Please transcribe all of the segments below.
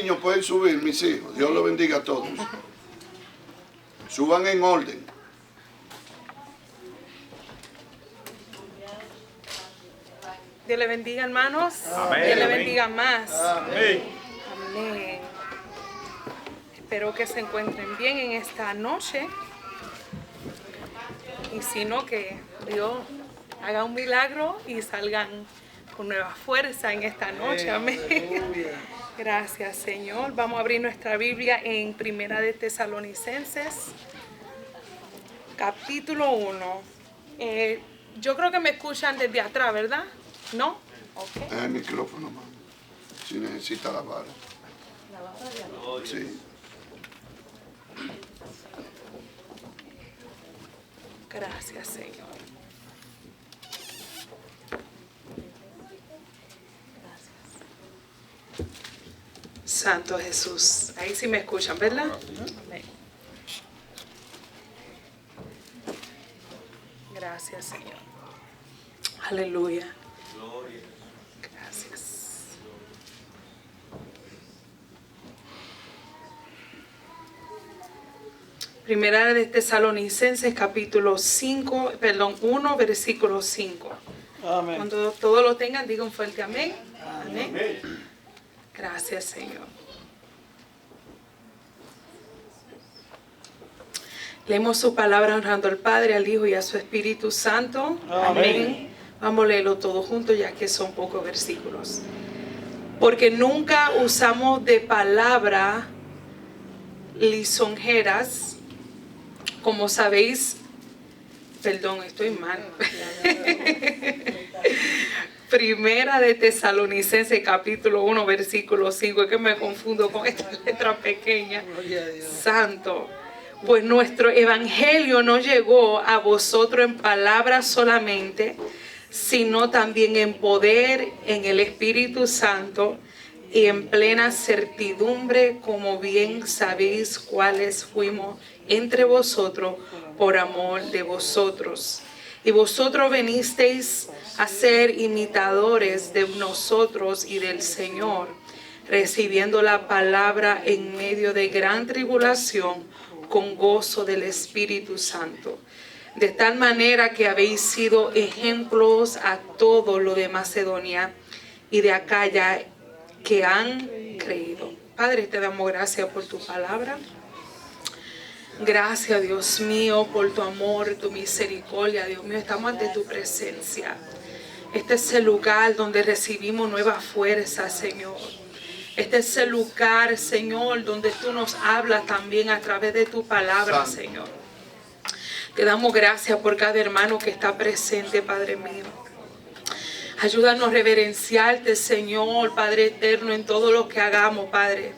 niños pueden subir, mis hijos. Dios los bendiga a todos. Suban en orden. Dios le bendiga, hermanos. Amén. Dios le bendiga más. Amén. Amén. Espero que se encuentren bien en esta noche. Y si no, que Dios haga un milagro y salgan con nueva fuerza en esta noche. Amén. Gracias, Señor. Vamos a abrir nuestra Biblia en Primera de Tesalonicenses, capítulo 1. Yo creo que me escuchan desde atrás, ¿verdad? ¿No? Okay. El micrófono, mamá. Si necesita la vara. Sí. Gracias, Señor. Gracias. Santo Jesús. Ahí sí me escuchan, ¿verdad? Amén. Gracias, Señor. Aleluya. Gracias. Primera de Tesalonicenses, capítulo 1, versículo 5. Amén. Cuando todos lo tengan, digan fuerte amén. Amén. Gracias, Señor. Leemos su palabra honrando al Padre, al Hijo y a su Espíritu Santo. Amén. Vamos a leerlo todo junto, ya que son pocos versículos. Porque nunca usamos de palabra lisonjeras, como sabéis. Perdón, estoy mal. Primera de Tesalonicenses, capítulo 1, versículo 5. Es que me confundo con esta letra pequeña. Santo. Pues nuestro evangelio no llegó a vosotros en palabras solamente, sino también en poder, en el Espíritu Santo y en plena certidumbre, como bien sabéis cuáles fuimos entre vosotros por amor de vosotros. Y vosotros venisteis a ser imitadores de nosotros y del Señor, recibiendo la palabra en medio de gran tribulación, con gozo del Espíritu Santo. De tal manera que habéis sido ejemplos a todo lo de Macedonia y de Acaya que han creído. Padre, te damos gracias por tu palabra. Gracias, Dios mío, por tu amor, tu misericordia. Dios mío, estamos ante tu presencia. Este es el lugar donde recibimos nueva fuerza, Señor. Este es el lugar, Señor, donde tú nos hablas también a través de tu palabra, Señor. Te damos gracias por cada hermano que está presente, Padre mío. Ayúdanos a reverenciarte, Señor, Padre eterno, en todo lo que hagamos, Padre.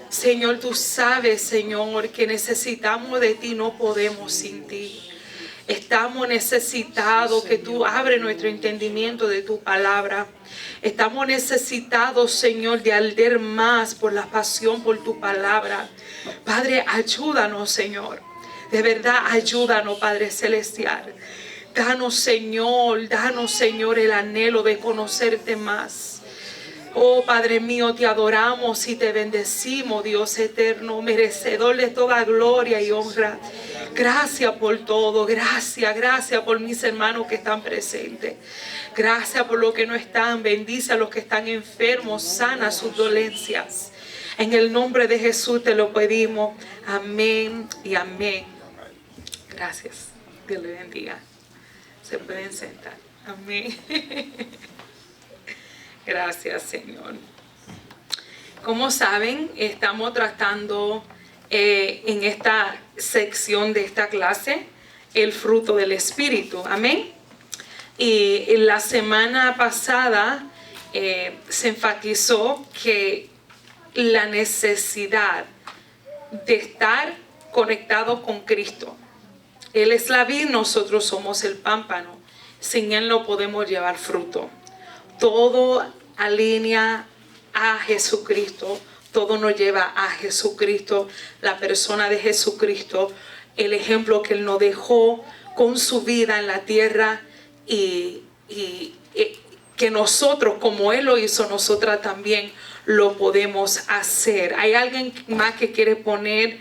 Señor, tú sabes, Señor, que necesitamos de ti, no podemos sin ti. Estamos necesitados que tú abres nuestro entendimiento de tu palabra. Estamos necesitados, Señor, de arder más por la pasión por tu palabra. Padre, ayúdanos, Señor. De verdad, ayúdanos, Padre Celestial. Danos, Señor, el anhelo de conocerte más. Oh, Padre mío, te adoramos y te bendecimos, Dios eterno, merecedor de toda gloria y honra. Gracias por todo, gracias por mis hermanos que están presentes. Gracias por los que no están, bendice a los que están enfermos, sana sus dolencias. En el nombre de Jesús te lo pedimos, amén y amén. Gracias, Dios le bendiga. Se pueden sentar, amén. Gracias, Señor. Como saben, estamos tratando en esta sección de esta clase el fruto del Espíritu. Amén. Y en la semana pasada se enfatizó que la necesidad de estar conectados con Cristo. Él es la vid, nosotros somos el pámpano. Sin Él no podemos llevar fruto. Todo alinea a Jesucristo, todo nos lleva a Jesucristo, la persona de Jesucristo, el ejemplo que Él nos dejó con su vida en la tierra y que nosotros, como Él lo hizo, nosotras también lo podemos hacer. ¿Hay alguien más que quiere poner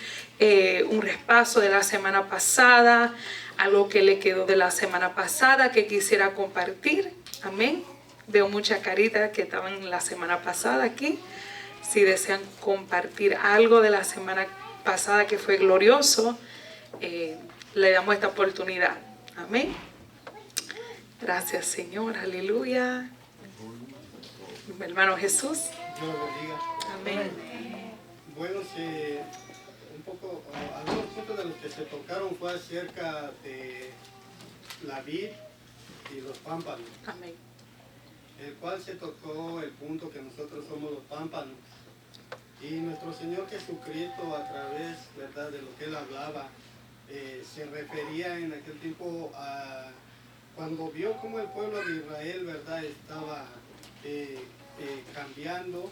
un repaso de la semana pasada? Algo que le quedó de la semana pasada que quisiera compartir. Amén. Veo muchas caritas que estaban la semana pasada aquí. Si desean compartir algo de la semana pasada que fue glorioso, le damos esta oportunidad. Amén. Gracias, Señor. Aleluya. Mi hermano Jesús. Dios lo bendiga. Amén. Bueno, algunos puntos de los que se tocaron fue acerca de la vid y los pámpanos. Amén. El cual se tocó el punto que nosotros somos los pámpanos. Y nuestro Señor Jesucristo, a través, ¿verdad?, de lo que Él hablaba, se refería en aquel tiempo a cuando vio cómo el pueblo de Israel, ¿verdad?, estaba cambiando.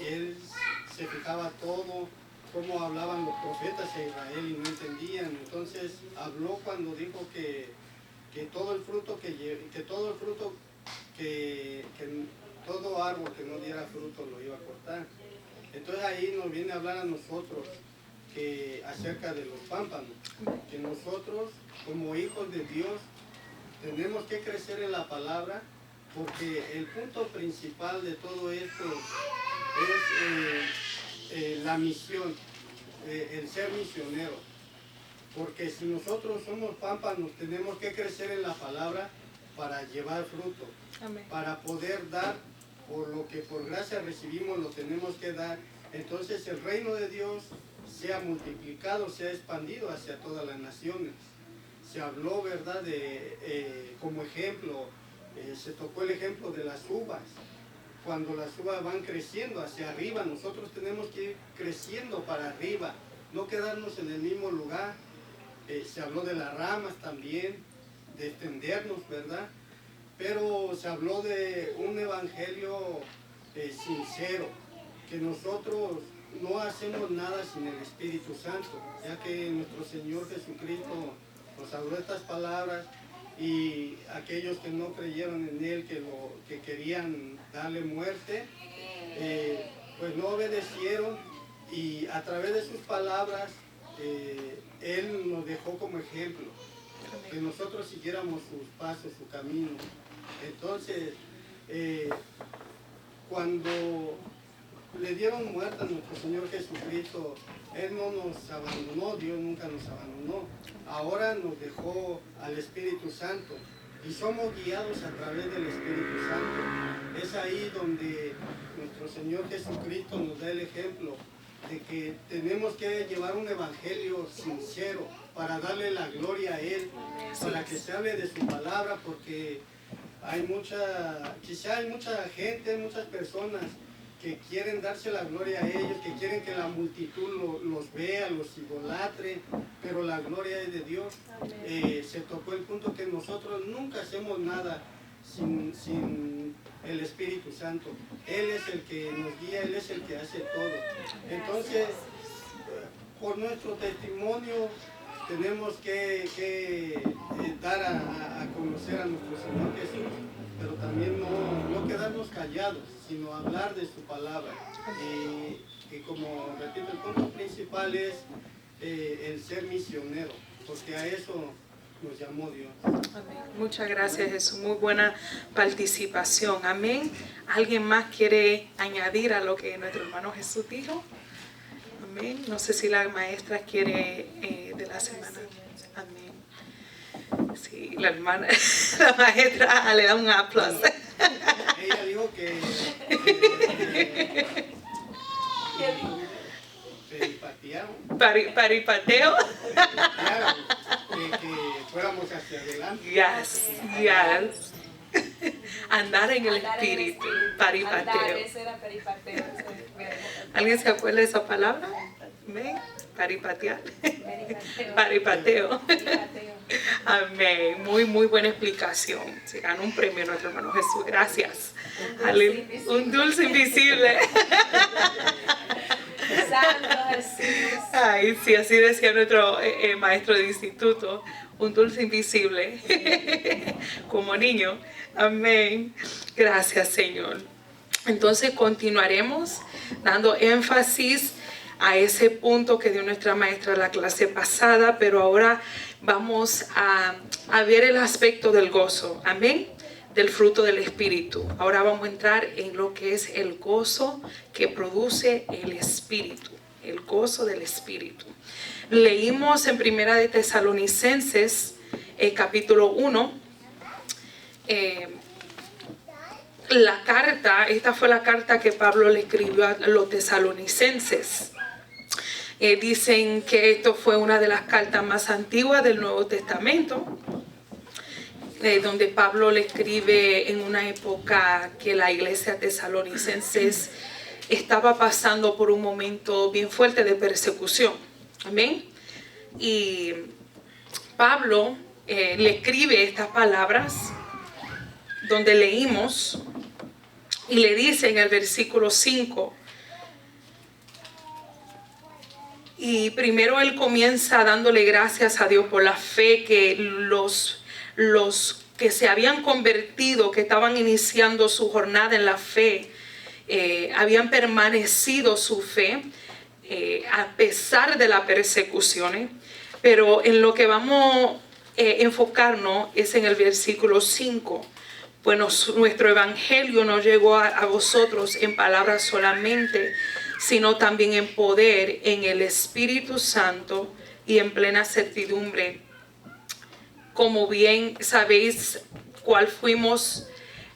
Él se fijaba todo, cómo hablaban los profetas de Israel y no entendían. Entonces habló cuando dijo que todo el fruto todo árbol que no diera fruto lo iba a cortar. Entonces ahí nos viene a hablar a nosotros acerca de los pámpanos, que nosotros como hijos de Dios tenemos que crecer en la palabra, porque el punto principal de todo esto es la misión, el ser misionero. Porque si nosotros somos pámpanos, tenemos que crecer en la palabra para llevar fruto. Amén. Para poder dar por lo que por gracia recibimos, lo tenemos que dar. Entonces el reino de Dios sea multiplicado, sea expandido hacia todas las naciones. Se habló, ¿verdad?, como ejemplo, se tocó el ejemplo de las uvas. Cuando las uvas van creciendo hacia arriba, nosotros tenemos que ir creciendo para arriba, no quedarnos en el mismo lugar. Se habló de las ramas también, de extendernos, ¿verdad? Pero se habló de un evangelio sincero, que nosotros no hacemos nada sin el Espíritu Santo, ya que nuestro Señor Jesucristo nos habló estas palabras, y aquellos que no creyeron en Él, que querían darle muerte, pues no obedecieron, y a través de sus palabras Él nos dejó como ejemplo, que nosotros siguiéramos sus pasos, su camino. Entonces, cuando le dieron muerte a nuestro Señor Jesucristo, Él no nos abandonó, Dios nunca nos abandonó. Ahora nos dejó al Espíritu Santo y somos guiados a través del Espíritu Santo. Es ahí donde nuestro Señor Jesucristo nos da el ejemplo de que tenemos que llevar un evangelio sincero para darle la gloria a Él, para que se hable de su palabra, porque quizá hay mucha gente, muchas personas que quieren darse la gloria a ellos, que quieren que la multitud los vea, los idolatre, pero la gloria es de Dios. Se tocó el punto que nosotros nunca hacemos nada sin el Espíritu Santo. Él es el que nos guía, Él es el que hace todo. Entonces, por nuestro testimonio, tenemos que dar a conocer a nuestro Señor Jesús, pero también no quedarnos callados, sino hablar de su palabra. Y como repito, el punto principal es el ser misionero, porque a eso nos llamó Dios. Amén. Muchas gracias, Jesús. Muy buena participación. Amén. ¿Alguien más quiere añadir a lo que nuestro hermano Jesús dijo? Amén. No sé si la maestra quiere de la semana. Amén. Sí, la hermana, la maestra le da un aplauso. Ella dijo que Paripateo. Que fuéramos hacia adelante. Yes. Andar en el espíritu. Paripateo. ¿Alguien se acuerda de esa palabra? Amén. Paripatear. Paripateo. Amén. Muy buena explicación. Se ganó un premio nuestro hermano Jesús. Gracias. Un dulce invisible. Santo Jesús. Ay, sí, así decía nuestro maestro de instituto, un dulce invisible, como niño. Amén. Gracias, Señor. Entonces continuaremos dando énfasis a ese punto que dio nuestra maestra la clase pasada, pero ahora vamos a ver el aspecto del gozo. Amén. Del fruto del Espíritu. Ahora vamos a entrar en lo que es el gozo que produce el Espíritu. El gozo del Espíritu. Leímos en Primera de Tesalonicenses, capítulo 1, la carta, esta fue la carta que Pablo le escribió a los tesalonicenses. Dicen que esto fue una de las cartas más antiguas del Nuevo Testamento, donde Pablo le escribe en una época que la iglesia tesalonicenses estaba pasando por un momento bien fuerte de persecución. Amén. Y Pablo le escribe estas palabras donde leímos y le dice en el versículo 5. Y primero él comienza dándole gracias a Dios por la fe que los que se habían convertido, que estaban iniciando su jornada en la fe, habían permanecido su fe a pesar de las persecuciones. Pero en lo que vamos a enfocarnos es en el versículo 5. Bueno, nuestro evangelio no llegó a vosotros en palabras solamente, sino también en poder, en el Espíritu Santo y en plena certidumbre. Como bien sabéis cuál fuimos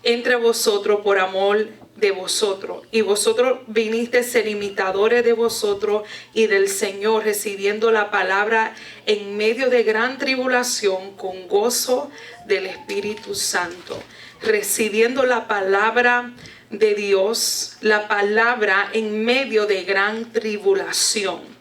entre vosotros por amor de vosotros. Y vosotros viniste a ser imitadores de vosotros y del Señor, recibiendo la palabra en medio de gran tribulación con gozo del Espíritu Santo. Recibiendo la palabra de Dios, la palabra en medio de gran tribulación.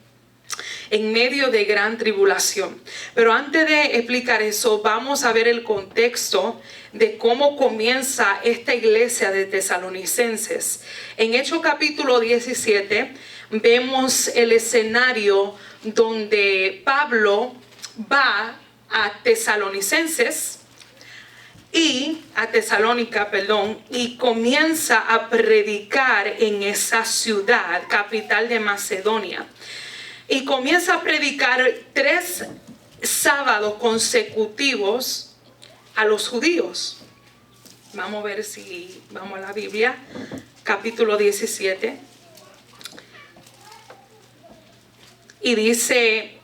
En medio de gran tribulación. Pero antes de explicar eso, vamos a ver el contexto de cómo comienza esta iglesia de tesalonicenses. En Hechos capítulo 17 vemos el escenario donde Pablo va a Tesalonicenses a Tesalónica, y comienza a predicar en esa ciudad, capital de Macedonia. Y comienza a predicar 3 sábados consecutivos a los judíos. Vamos a ver si vamos a la Biblia, capítulo 17. Y dice,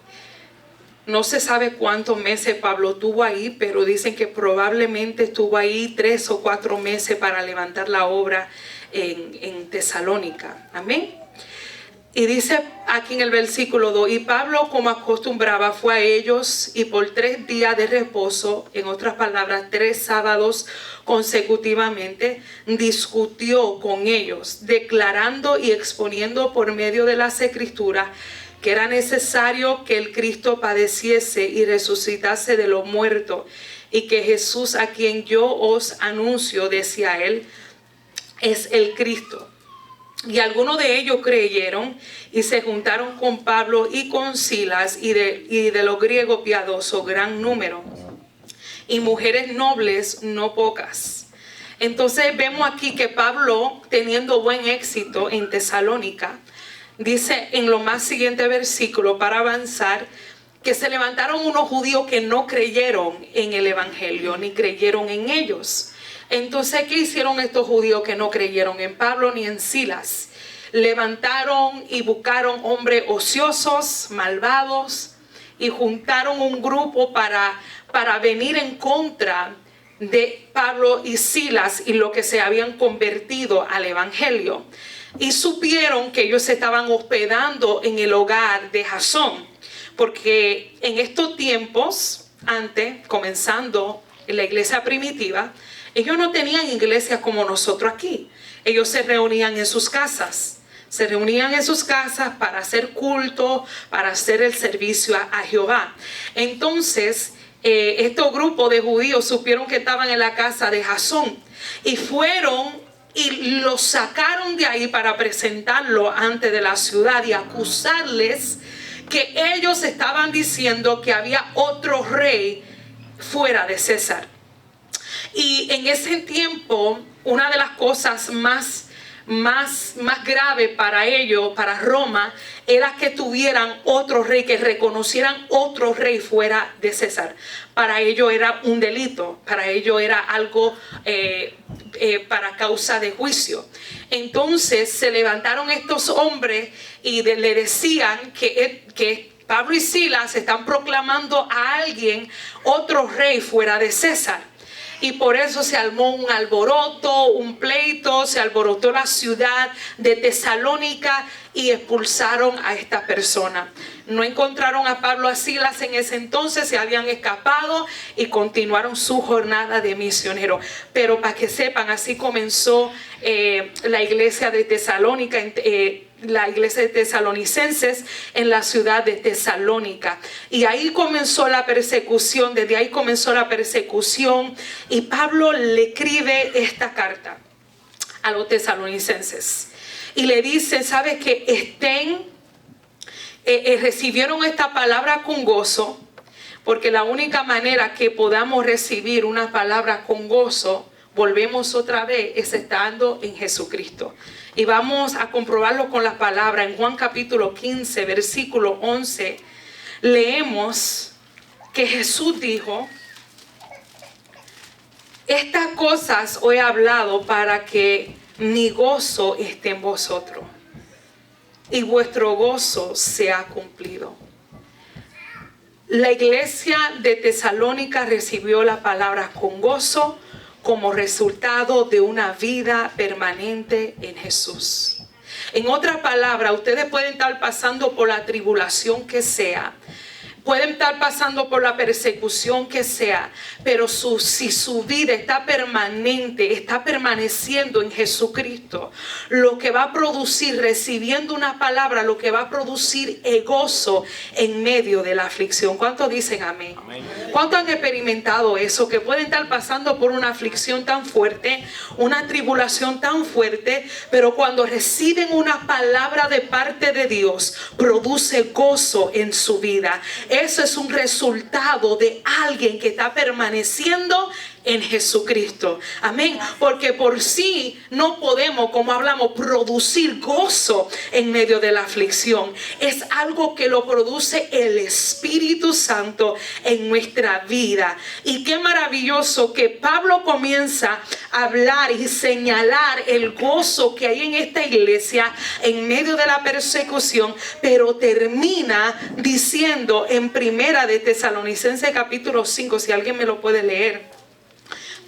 no se sabe cuántos meses Pablo tuvo ahí, pero dicen que probablemente estuvo ahí 3 o 4 meses para levantar la obra en Tesalónica. Amén. Y dice aquí en el versículo 2, y Pablo, como acostumbraba, fue a ellos y por 3 días de reposo, en otras palabras, 3 sábados consecutivamente, discutió con ellos, declarando y exponiendo por medio de las Escrituras que era necesario que el Cristo padeciese y resucitase de los muertos, y que Jesús, a quien yo os anuncio, decía él, es el Cristo. Y algunos de ellos creyeron y se juntaron con Pablo y con Silas y de los griegos piadosos gran número, y mujeres nobles no pocas. Entonces vemos aquí que Pablo, teniendo buen éxito en Tesalónica, dice en lo más siguiente versículo, para avanzar, que se levantaron unos judíos que no creyeron en el evangelio ni creyeron en ellos. Entonces, ¿qué hicieron estos judíos que no creyeron en Pablo ni en Silas? Levantaron y buscaron hombres ociosos, malvados, y juntaron un grupo para venir en contra de Pablo y Silas y lo que se habían convertido al evangelio. Y supieron que ellos se estaban hospedando en el hogar de Jasón, porque en estos tiempos, antes, comenzando en la iglesia primitiva, ellos no tenían iglesias como nosotros aquí. Ellos se reunían en sus casas. Se reunían en sus casas para hacer culto, para hacer el servicio a Jehová. Entonces, estos grupos de judíos supieron que estaban en la casa de Jasón y fueron y lo sacaron de ahí para presentarlo ante de la ciudad y acusarles que ellos estaban diciendo que había otro rey fuera de César. Y en ese tiempo, una de las cosas más grave para ellos, para Roma, era que tuvieran otro rey, que reconocieran otro rey fuera de César. Para ellos era un delito, para ellos era algo para causa de juicio. Entonces se levantaron estos hombres y le decían que Pablo y Silas están proclamando a alguien, otro rey fuera de César. Y por eso se armó un alboroto, un pleito, se alborotó la ciudad de Tesalónica y expulsaron a esta persona. No encontraron a Pablo y a Silas en ese entonces, se habían escapado y continuaron su jornada de misionero. Pero para que sepan, así comenzó la iglesia de Tesalónica, la iglesia de tesalonicenses en la ciudad de Tesalónica. Y ahí comenzó la persecución, desde ahí comenzó la persecución. Y Pablo le escribe esta carta a los tesalonicenses. Y le dice, ¿sabes qué? Recibieron esta palabra con gozo, porque la única manera que podamos recibir una palabra con gozo, volvemos otra vez, es estando en Jesucristo. Y vamos a comprobarlo con la palabra. En Juan capítulo 15, versículo 11, leemos que Jesús dijo: estas cosas os he hablado para que mi gozo esté en vosotros y vuestro gozo sea cumplido. La iglesia de Tesalónica recibió la palabra con gozo como resultado de una vida permanente en Jesús. En otras palabras, ustedes pueden estar pasando por la tribulación que sea, pueden estar pasando por la persecución que sea, pero si su vida está permanente, está permaneciendo en Jesucristo, lo que va a producir, recibiendo una palabra, lo que va a producir es gozo en medio de la aflicción. ¿Cuántos dicen amén? Amén. ¿Cuántos han experimentado eso? Que pueden estar pasando por una aflicción tan fuerte, una tribulación tan fuerte, pero cuando reciben una palabra de parte de Dios, produce gozo en su vida. Eso es un resultado de alguien que está permaneciendo en Jesucristo. Amén. Porque por sí no podemos, como hablamos, producir gozo en medio de la aflicción. Es algo que lo produce el Espíritu Santo en nuestra vida. Y qué maravilloso que Pablo comienza a hablar y señalar el gozo que hay en esta iglesia en medio de la persecución, pero termina diciendo en Primera de Tesalonicenses capítulo 5, si alguien me lo puede leer,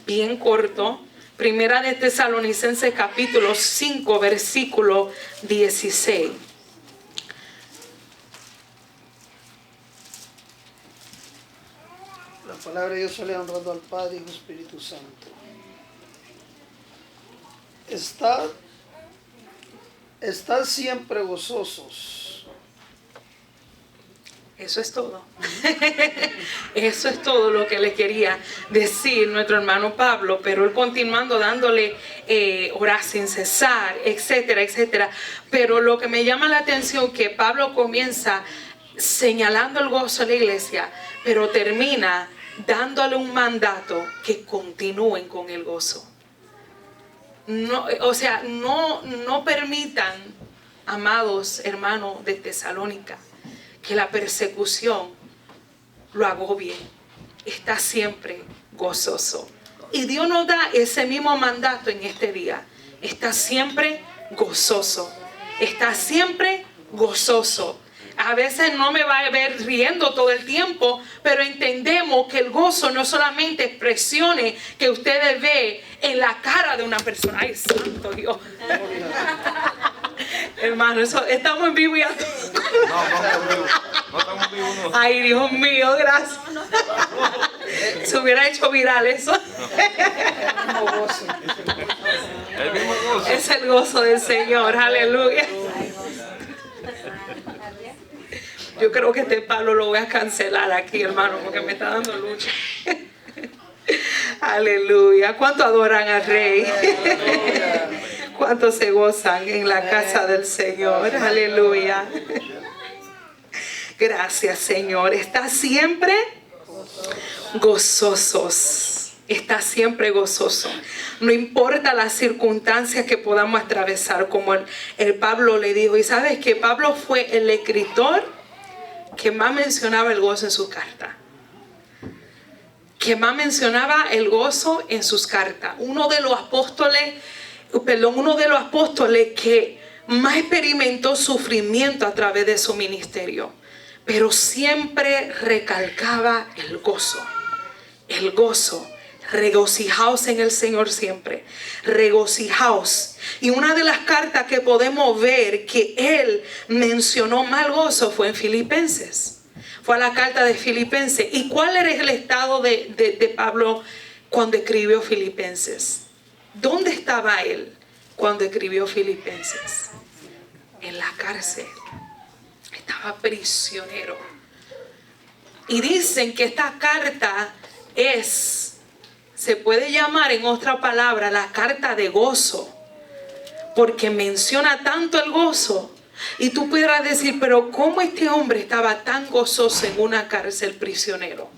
bien corto. Primera de Tesalonicenses capítulo 5, versículo 16. La palabra de Dios sale honrando al Padre, Hijo y Espíritu Santo. Estad siempre gozosos. Eso es todo. Eso es todo lo que le quería decir nuestro hermano Pablo, pero él continuando dándole orar sin cesar, etcétera, etcétera. Pero lo que me llama la atención es que Pablo comienza señalando el gozo de la iglesia, pero termina dándole un mandato que continúen con el gozo. No, o sea, no permitan, amados hermanos de Tesalónica, que la persecución lo agobie. Está siempre gozoso. Y Dios nos da ese mismo mandato en este día. Está siempre gozoso. Está siempre gozoso. A veces no me va a ver riendo todo el tiempo, pero entendemos que el gozo no solamente expresiones que ustedes ven en la cara de una persona. ¡Ay, santo Dios! Hermano, estamos en vivo ya. No estamos vivos. No. Ay, Dios mío, gracias. Se hubiera hecho viral eso. El mismo gozo. Es el gozo del Señor, aleluya. Yo creo que este palo lo voy a cancelar aquí, hermano, porque me está dando lucha. Aleluya. ¿Cuánto adoran al Rey? ¿Cuántos se gozan en la casa del Señor? Aleluya. Gracias, Señor. Está siempre gozosos. Está siempre gozoso. No importa las circunstancias que podamos atravesar, como el Pablo le dijo. Y sabes que Pablo fue el escritor que más mencionaba el gozo en su carta. Que más mencionaba el gozo en sus cartas. Uno de los apóstoles que más experimentó sufrimiento a través de su ministerio. Pero siempre recalcaba el gozo. El gozo. Regocijaos en el Señor siempre. Regocijaos. Y una de las cartas que podemos ver que él mencionó más gozo fue en Filipenses. Fue a la carta de Filipenses. ¿Y cuál era el estado de Pablo cuando escribió Filipenses? ¿Dónde estaba él cuando escribió Filipenses? En la cárcel. Estaba prisionero. Y dicen que esta carta se puede llamar en otra palabra la carta de gozo, porque menciona tanto el gozo. Y tú pudieras decir, pero ¿cómo este hombre estaba tan gozoso en una cárcel prisionero?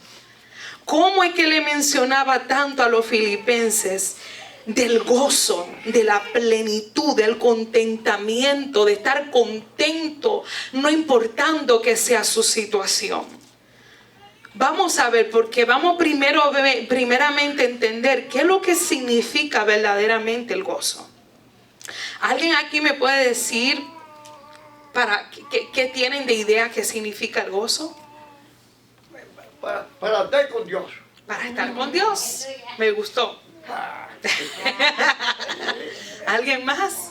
¿Cómo es que le mencionaba tanto a los filipenses del gozo, de la plenitud, del contentamiento, de estar contento, no importando que sea su situación? Vamos a ver, porque vamos primeramente a entender qué es lo que significa verdaderamente el gozo. ¿Alguien aquí me puede decir qué tienen de idea qué significa el gozo? Para estar con Dios. Para estar con Dios. Me gustó. ¿Alguien más?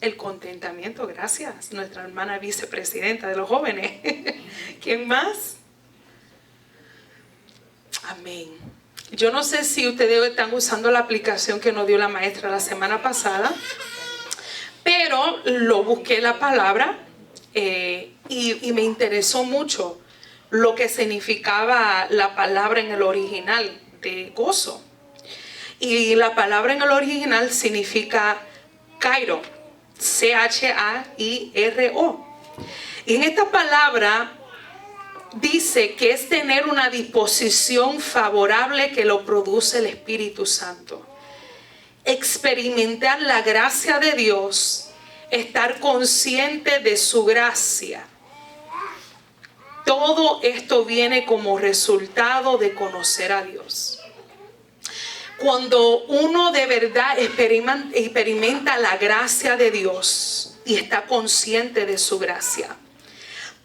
El contentamiento, gracias. Nuestra hermana vicepresidenta de los jóvenes. ¿Quién más? Amén. Yo no sé si ustedes están usando la aplicación que nos dio la maestra la semana pasada, pero lo busqué la palabra y me interesó mucho lo que significaba la palabra en el original de gozo. Y la palabra en el original significa chairo, C-H-A-I-R-O. Y en esta palabra dice que es tener una disposición favorable que lo produce el Espíritu Santo. Experimentar la gracia de Dios, estar consciente de su gracia. Todo esto viene como resultado de conocer a Dios. Cuando uno de verdad experimenta la gracia de Dios y está consciente de su gracia.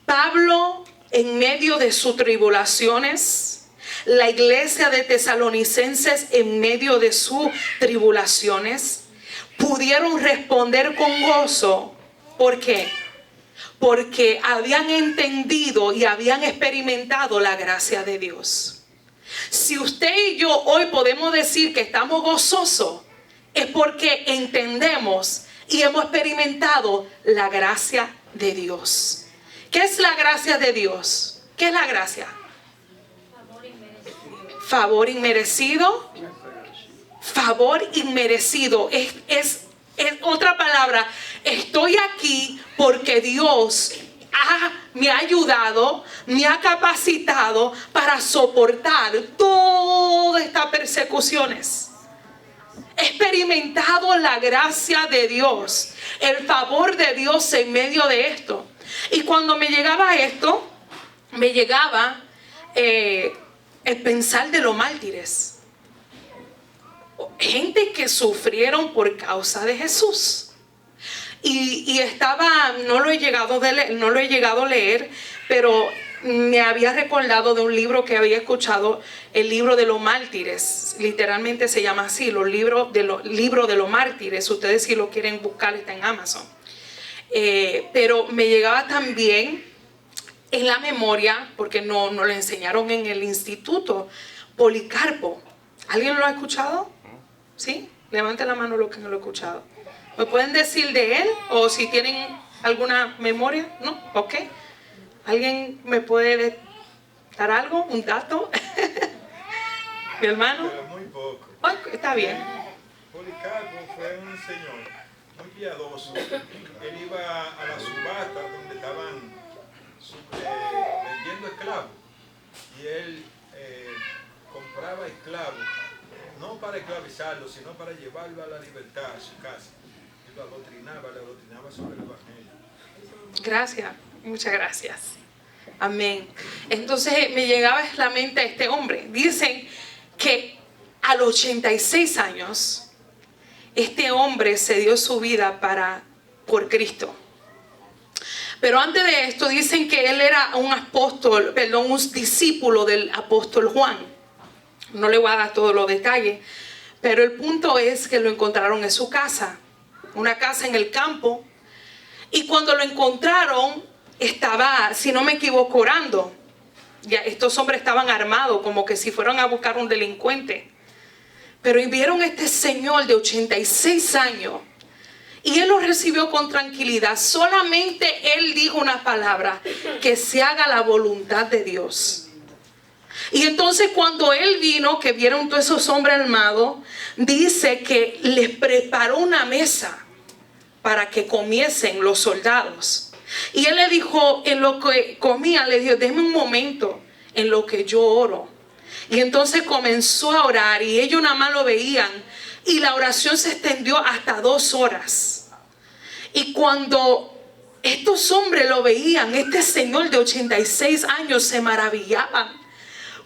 Pablo, en medio de sus tribulaciones, la iglesia de Tesalonicenses en medio de sus tribulaciones, pudieron responder con gozo. ¿Por qué? Porque habían entendido y habían experimentado la gracia de Dios. Si usted y yo hoy podemos decir que estamos gozosos, es porque entendemos y hemos experimentado la gracia de Dios. ¿Qué es la gracia de Dios? ¿Qué es la gracia? Favor inmerecido. Favor inmerecido. Es otra palabra. Estoy aquí porque Dios me ha ayudado, me ha capacitado para soportar todas estas persecuciones. He experimentado la gracia de Dios, el favor de Dios en medio de esto. Y cuando me llegaba esto, me llegaba el pensar de los mártires. Gente que sufrieron por causa de Jesús. Y estaba, no lo he llegado a leer, pero me había recordado de un libro que había escuchado, el libro de los mártires. Literalmente se llama así, los libros de los mártires. Ustedes si lo quieren buscar está en Amazon. Pero me llegaba también en la memoria, porque no lo enseñaron en el instituto, Policarpo. ¿Alguien lo ha escuchado? ¿Sí? Levante la mano los que no lo han escuchado. ¿Me pueden decir de él? O si tienen alguna memoria. ¿No? Ok. ¿Alguien me puede dar algo? ¿Un dato? Mi hermano. Muy poco. Ay, está bien. Policarpo fue un señor muy piadoso. Él iba a la subasta donde estaban vendiendo esclavos. Y él compraba esclavos, no para esclavizarlos, sino para llevarlo a la libertad a su casa. Y lo adoctrinaba sobre el evangelio. Gracias, muchas gracias. Amén. Entonces me llegaba a la mente este hombre. Dicen que a los 86 años, este hombre se dio su vida por Cristo. Pero antes de esto dicen que él era un discípulo del apóstol Juan. No le voy a dar todos los detalles, pero el punto es que lo encontraron en su casa, una casa en el campo. Y cuando lo encontraron, estaba, si no me equivoco, orando. Ya estos hombres estaban armados, como que si fueran a buscar un delincuente. Pero vieron a este señor de 86 años. Y él lo recibió con tranquilidad. Solamente él dijo una palabra: que se haga la voluntad de Dios. Y entonces cuando él vino, que vieron todos esos hombres armados, dice que les preparó una mesa para que comiesen los soldados. Y él le dijo, en lo que comían, le dijo: déjeme un momento en lo que yo oro. Y entonces comenzó a orar y ellos nada más lo veían. Y la oración se extendió hasta 2 horas. Y cuando estos hombres lo veían, este señor de 86 años, se maravillaban.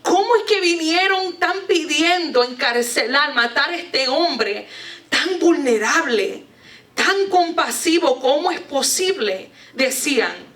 ¿Cómo es que vinieron tan pidiendo encarcelar, matar a este hombre tan vulnerable, tan compasivo? ¿Cómo es posible? Decían.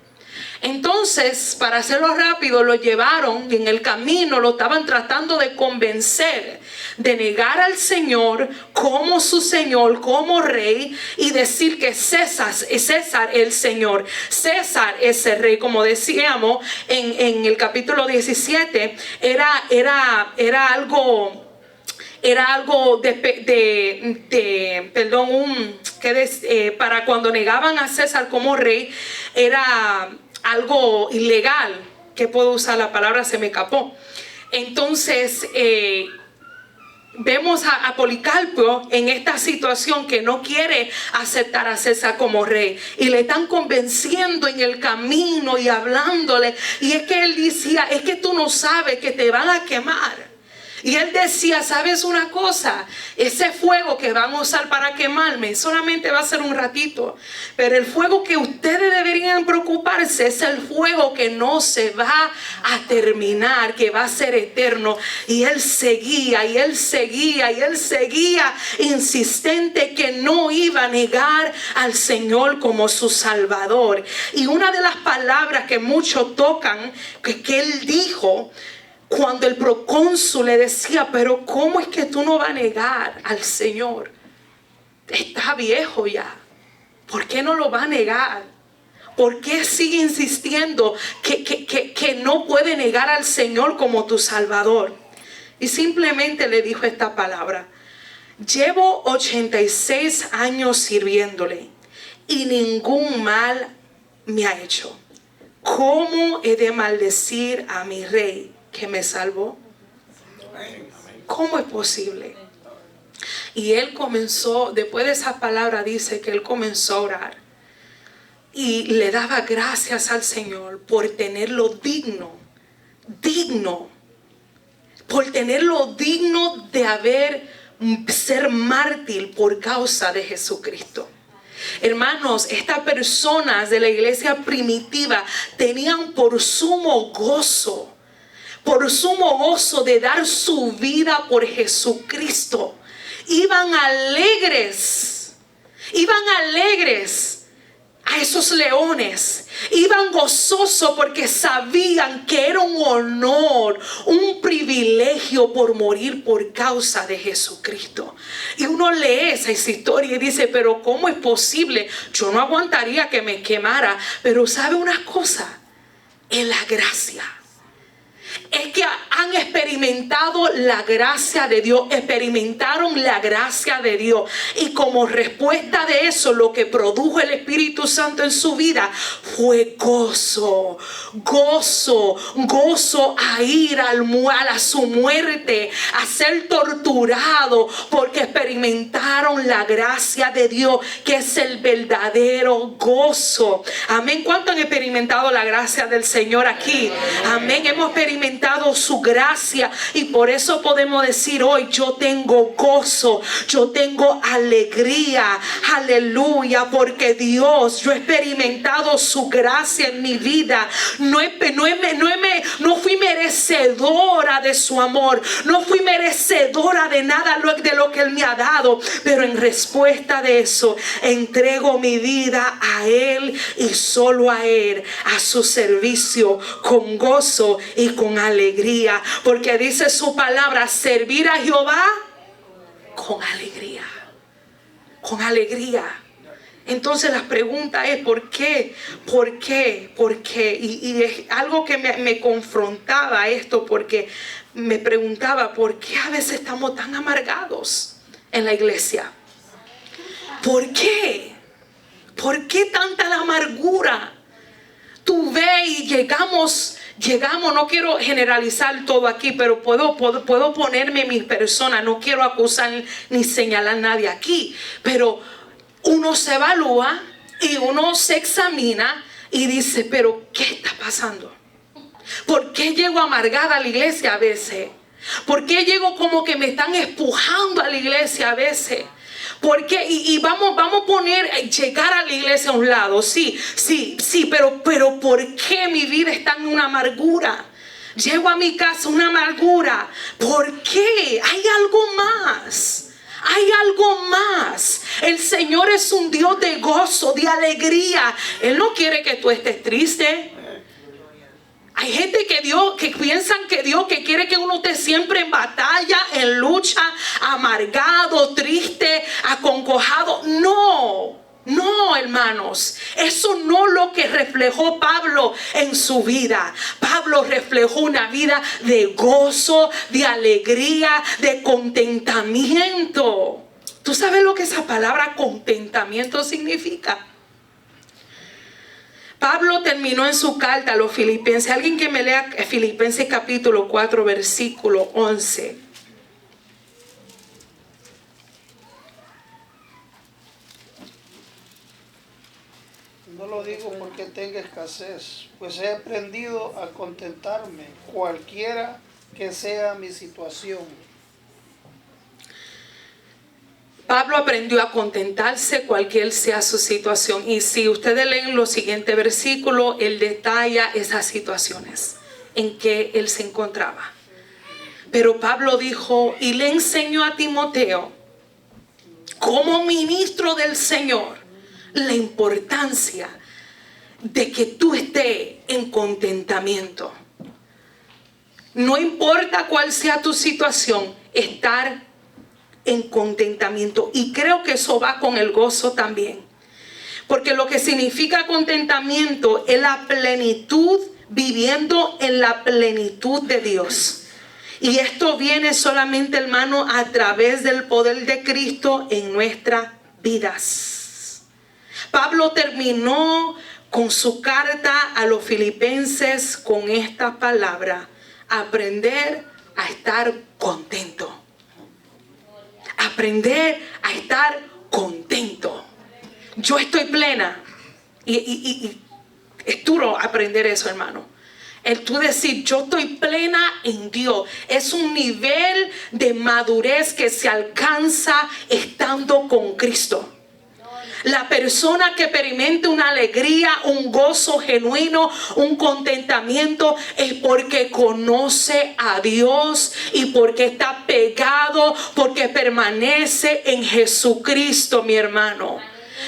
Entonces, para hacerlo rápido, lo llevaron y en el camino lo estaban tratando de convencer de negar al Señor como su Señor, como Rey, y decir que César es el Señor. César es el Rey, como decíamos en el capítulo 17, era algo para cuando negaban a César como rey, era algo ilegal. Que puedo usar la palabra, se me escapó. Entonces vemos a Policarpo en esta situación, que no quiere aceptar a César como rey, y le están convenciendo en el camino y hablándole. Y es que él decía: es que tú no sabes que te van a quemar. Y él decía: ¿sabes una cosa? Ese fuego que van a usar para quemarme solamente va a ser un ratito. Pero el fuego que ustedes deberían preocuparse es el fuego que no se va a terminar, que va a ser eterno. Y él seguía, y él seguía, y él seguía insistente que no iba a negar al Señor como su Salvador. Y una de las palabras que muchos tocan, que él dijo, cuando el procónsul le decía: pero ¿cómo es que tú no vas a negar al Señor? Está viejo ya. ¿Por qué no lo va a negar? ¿Por qué sigue insistiendo que no puede negar al Señor como tu Salvador? Y simplemente le dijo esta palabra: llevo 86 años sirviéndole y ningún mal me ha hecho. ¿Cómo he de maldecir a mi Rey que me salvó? ¿Cómo es posible? Y él comenzó, después de esa palabra, dice que él comenzó a orar y le daba gracias al Señor por tenerlo digno, por tenerlo digno de ser mártir por causa de Jesucristo. Hermanos, estas personas de la iglesia primitiva tenían por sumo gozo de dar su vida por Jesucristo. Iban alegres a esos leones. Iban gozosos porque sabían que era un honor, un privilegio por morir por causa de Jesucristo. Y uno lee esa historia y dice: pero ¿cómo es posible? Yo no aguantaría que me quemara. Pero ¿sabe una cosa? Es la gracia. es que han experimentado la gracia de Dios, experimentaron la gracia de Dios. Y como respuesta de eso, lo que produjo el Espíritu Santo en su vida fue gozo, gozo, gozo a ir a su muerte, a ser torturado, porque experimentaron la gracia de Dios, que es el verdadero gozo. Amén. ¿Cuánto han experimentado la gracia del Señor aquí? Amén. Hemos experimentado su gracia y por eso podemos decir hoy: yo tengo gozo, yo tengo alegría. Aleluya, porque Dios, yo he experimentado su gracia en mi vida. No fui merecedora de su amor, no fui merecedora de nada de lo que Él me ha dado, pero en respuesta de eso entrego mi vida a Él y solo a Él, a su servicio, con gozo y con alegría, porque dice su palabra: servir a Jehová con alegría, con alegría. Entonces la pregunta es: ¿por qué? ¿Por qué? ¿Por qué? Y es algo que me confrontaba esto, porque me preguntaba: ¿por qué a veces estamos tan amargados en la iglesia? ¿Por qué? ¿Por qué tanta la amargura? Tú ves y llegamos, no quiero generalizar todo aquí, pero puedo ponerme en mi persona. No quiero acusar ni señalar a nadie aquí, pero uno se evalúa y uno se examina y dice: pero ¿qué está pasando? ¿Por qué llego amargada a la iglesia a veces? ¿Por qué llego como que me están empujando a la iglesia a veces? ¿Por qué? Y vamos a poner llegar a la iglesia a un lado. Sí, pero ¿por qué mi vida está en una amargura? Llego a mi casa una amargura. ¿Por qué? Hay algo más. Hay algo más. El Señor es un Dios de gozo, de alegría. Él no quiere que tú estés triste. Hay gente que piensan que Dios que quiere que uno esté siempre en batalla, en lucha, amargado, triste, acongojado. No, hermanos, eso no es lo que reflejó Pablo en su vida. Pablo reflejó una vida de gozo, de alegría, de contentamiento. ¿Tú sabes lo que esa palabra contentamiento significa? Pablo terminó en su carta a los Filipenses. Alguien que me lea Filipenses capítulo 4, versículo 11. No lo digo porque tenga escasez, pues he aprendido a contentarme, cualquiera que sea mi situación. Pablo aprendió a contentarse cualquier sea su situación. Y si ustedes leen los siguientes versículos, él detalla esas situaciones en que él se encontraba. Pero Pablo dijo, y le enseñó a Timoteo, como ministro del Señor, la importancia de que tú estés en contentamiento. No importa cuál sea tu situación, estar en contentamiento. Y creo que eso va con el gozo también, porque lo que significa contentamiento es la plenitud, viviendo en la plenitud de Dios. Y esto viene solamente, hermano, a través del poder de Cristo en nuestras vidas. Pablo terminó con su carta a los Filipenses con esta palabra: aprender a estar contento. Aprender a estar contento. Yo estoy plena. Y es duro aprender eso, hermano. El tú decir, yo estoy plena en Dios, es un nivel de madurez que se alcanza estando con Cristo. La persona que experimente una alegría, un gozo genuino, un contentamiento, es porque conoce a Dios y porque está pegado, porque permanece en Jesucristo, mi hermano.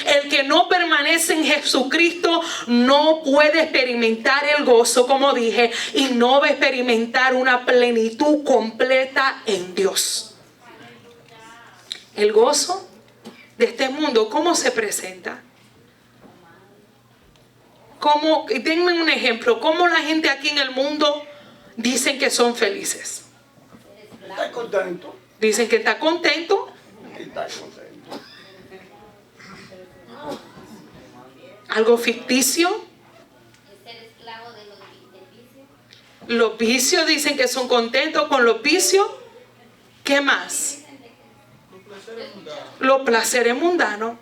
El que no permanece en Jesucristo no puede experimentar el gozo, como dije, y no va a experimentar una plenitud completa en Dios. El gozo de este mundo, ¿cómo se presenta? Denme un ejemplo. ¿Cómo la gente aquí en el mundo dicen que son felices. Está contento. Dicen que está contento. Está contento. Algo ficticio. Es ser esclavo de los vicios. Los vicios dicen que son contentos con los vicios. ¿Qué más? Los placeres mundanos.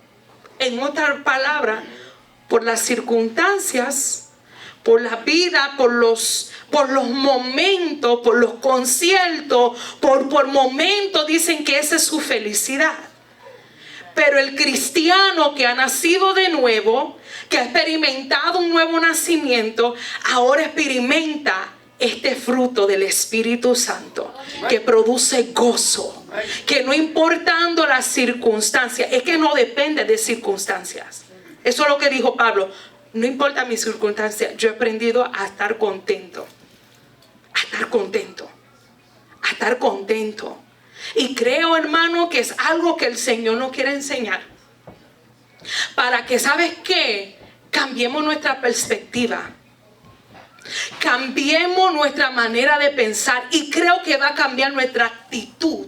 En otras palabras, por las circunstancias, por la vida, por los momentos, por los conciertos, por momentos dicen que esa es su felicidad. Pero el cristiano que ha nacido de nuevo, que ha experimentado un nuevo nacimiento, ahora experimenta este fruto del Espíritu Santo que produce gozo, que no importando las circunstancias, es que no depende de circunstancias. Eso es lo que dijo Pablo. No importa mis circunstancias, yo he aprendido a estar contento. A estar contento. A estar contento. Y creo, hermano, que es algo que el Señor nos quiere enseñar. Para que, ¿sabes qué? Cambiemos nuestra perspectiva. Cambiemos nuestra manera de pensar. Y creo que va a cambiar nuestra actitud.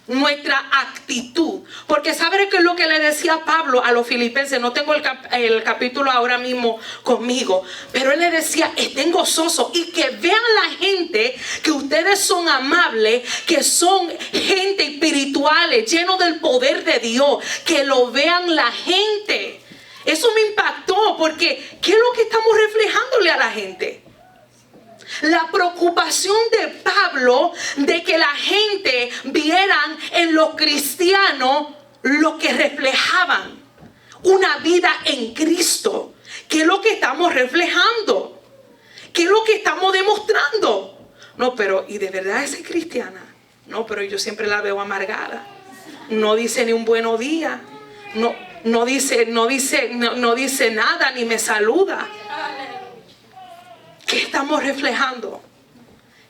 Nuestra actitud. Porque ¿sabe qué es lo que le decía Pablo a los filipenses? No tengo el capítulo ahora mismo conmigo, pero él le decía: estén gozosos y que vean la gente que ustedes son amables, que son gente espirituales, llenos del poder de Dios, que lo vean la gente. Eso me impactó, porque ¿qué es lo que estamos reflejándole a la gente? La preocupación de Pablo de que la gente vieran en los cristianos lo que reflejaban, una vida en Cristo. ¿Qué es lo que estamos reflejando? ¿Qué es lo que estamos demostrando? No, pero ¿y de verdad es cristiana? No, pero yo siempre la veo amargada. No dice ni un buenos días. No dice nada, ni me saluda. ¿Qué estamos reflejando?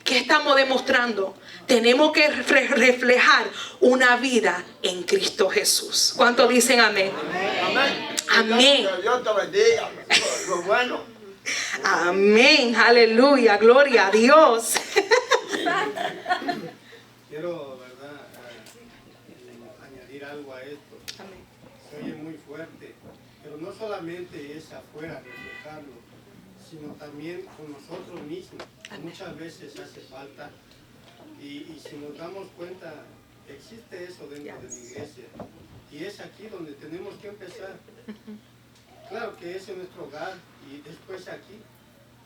¿Qué estamos demostrando? Tenemos que reflejar una vida en Cristo Jesús. ¿Cuántos dicen amén? Amén. Amén. Que Dios te bendiga. Lo bueno. Amén. Aleluya. Gloria a Dios. Quiero, ¿verdad?, añadir algo a esto. Se oye muy fuerte, pero no solamente es afuera reflejarlo, sino también con nosotros mismos. Muchas veces hace falta, y si nos damos cuenta, existe eso dentro de la iglesia, y es aquí donde tenemos que empezar. Claro que es en nuestro hogar y después aquí,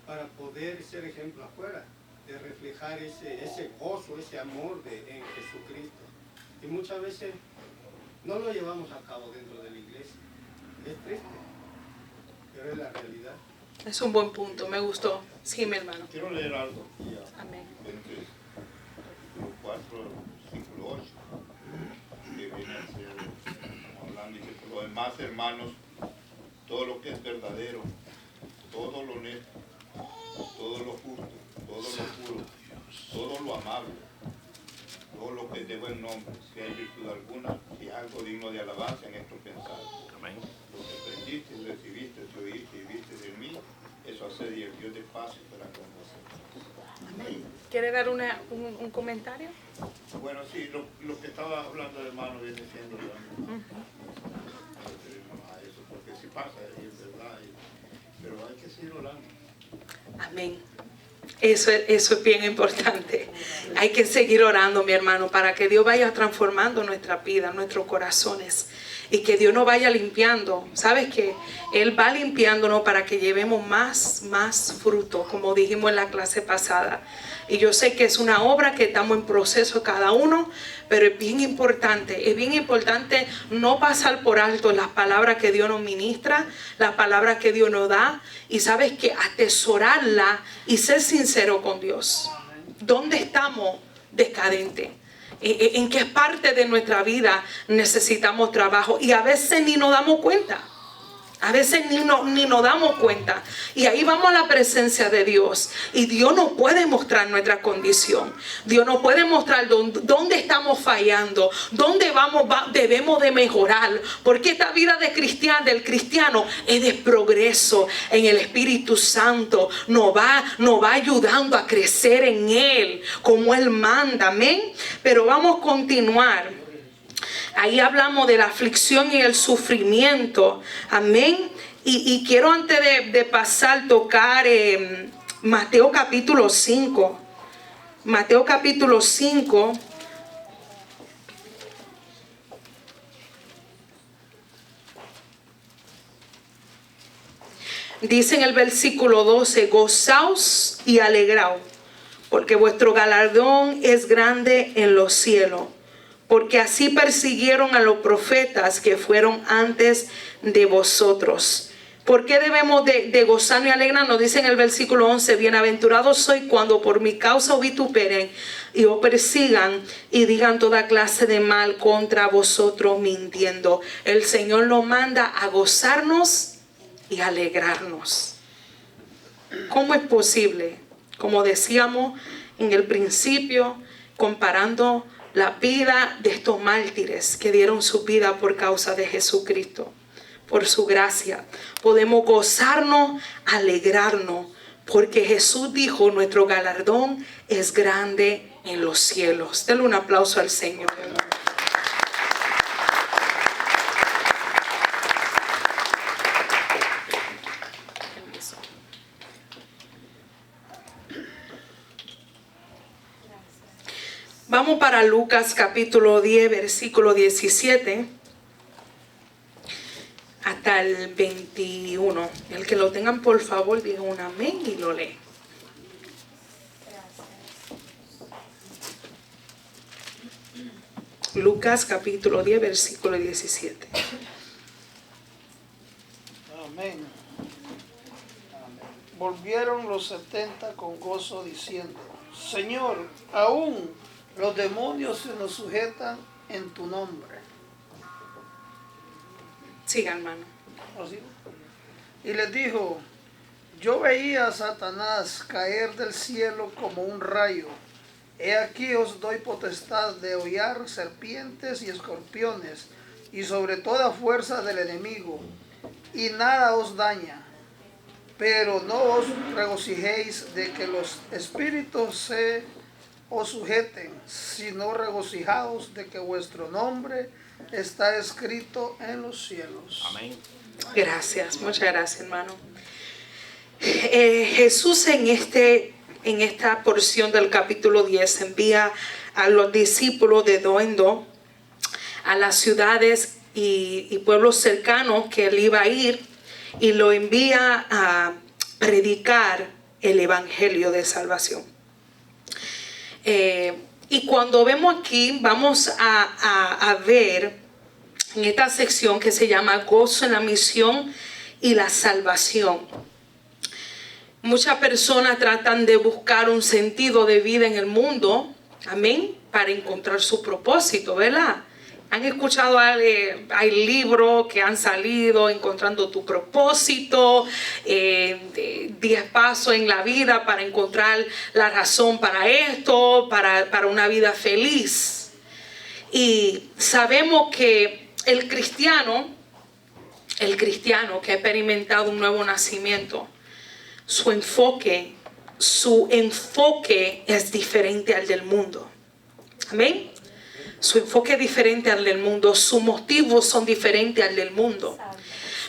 para poder ser ejemplo afuera, de reflejar ese gozo, ese amor en Jesucristo. Y muchas veces no lo llevamos a cabo dentro de la iglesia. Es triste, pero es la realidad. Es un buen punto, me gustó. Sí, mi hermano. Quiero leer algo aquí. Amén. Entre 4, versículo 8, que viene a ser hablando, dice: por lo demás, hermanos, todo lo que es verdadero, todo lo honesto, todo lo justo, todo lo puro, todo lo amable, todo lo que es de buen nombre, si hay virtud alguna, si hay algo digno de alabanza, en esto pensar. Amén. Lo que aprendiste, recibiste, oíste y viste de mí, eso haced, y el Dios de paz estará con vosotros. Amén. ¿Quiere dar un comentario? Bueno, sí, lo que estaba hablando, hermano, viene siendo a eso, porque sí pasa, y es verdad, pero hay que seguir orando. Amén. Eso es bien importante. Hay que seguir orando, mi hermano, para que Dios vaya transformando nuestra vida, nuestros corazones, y que Dios nos vaya limpiando. ¿Sabes qué? Él va limpiándonos para que llevemos más fruto, como dijimos en la clase pasada. Y yo sé que es una obra que estamos en proceso cada uno, pero es bien importante no pasar por alto las palabras que Dios nos ministra, las palabras que Dios nos da, y sabes que atesorarla y ser sincero con Dios. ¿Dónde estamos decadentes? ¿En qué parte de nuestra vida necesitamos trabajo? Y a veces ni nos damos cuenta. A veces ni nos damos cuenta. Y ahí vamos a la presencia de Dios. Y Dios nos puede mostrar nuestra condición. Dios nos puede mostrar dónde estamos fallando. Dónde debemos de mejorar. Porque esta vida del cristiano es de progreso en el Espíritu Santo. Nos va ayudando a crecer en Él. Como Él manda. Amén. Pero vamos a continuar. Ahí hablamos de la aflicción y el sufrimiento. Amén. Y quiero antes de pasar tocar Mateo capítulo 5. Mateo capítulo 5. Dice en el versículo 12: gozaos y alegraos, porque vuestro galardón es grande en los cielos. Porque así persiguieron a los profetas que fueron antes de vosotros. ¿Por qué debemos de gozarnos y alegrarnos? Dice en el versículo 11: bienaventurados sois cuando por mi causa os vituperen y os persigan y digan toda clase de mal contra vosotros mintiendo. El Señor nos manda a gozarnos y alegrarnos. ¿Cómo es posible? Como decíamos en el principio, comparando la vida de estos mártires que dieron su vida por causa de Jesucristo, por su gracia, podemos gozarnos, alegrarnos, porque Jesús dijo: nuestro galardón es grande en los cielos. Denle un aplauso al Señor. Vamos para Lucas capítulo 10, versículo 17 hasta el 21. El que lo tengan, por favor, diga un amén y lo lee. Lucas capítulo 10, versículo 17. Amén. Volvieron los 70 con gozo diciendo: Señor, aún los demonios se nos sujetan en tu nombre. Siga, hermano. ¿Así? Y les dijo: yo veía a Satanás caer del cielo como un rayo. He aquí os doy potestad de hollar serpientes y escorpiones, y sobre toda fuerza del enemigo, y nada os daña. Pero no os regocijéis de que los espíritus se os sujeten, sino regocijaos de que vuestro nombre está escrito en los cielos. Amén. Gracias, muchas gracias, hermano. Jesús en esta porción del capítulo 10 envía a los discípulos de dos en dos a las ciudades y pueblos cercanos que él iba a ir, y lo envía a predicar el evangelio de salvación. Y cuando vemos aquí, vamos a ver en esta sección que se llama gozo en la misión y la salvación. Muchas personas tratan de buscar un sentido de vida en el mundo, amén, para encontrar su propósito, ¿verdad? Han escuchado, hay libros que han salido, Encontrando tu propósito, 10 pasos en la vida para encontrar la razón para esto, para una vida feliz. Y sabemos que el cristiano que ha experimentado un nuevo nacimiento, su enfoque es diferente al del mundo. Amén. Su enfoque es diferente al del mundo. Sus motivos son diferentes al del mundo.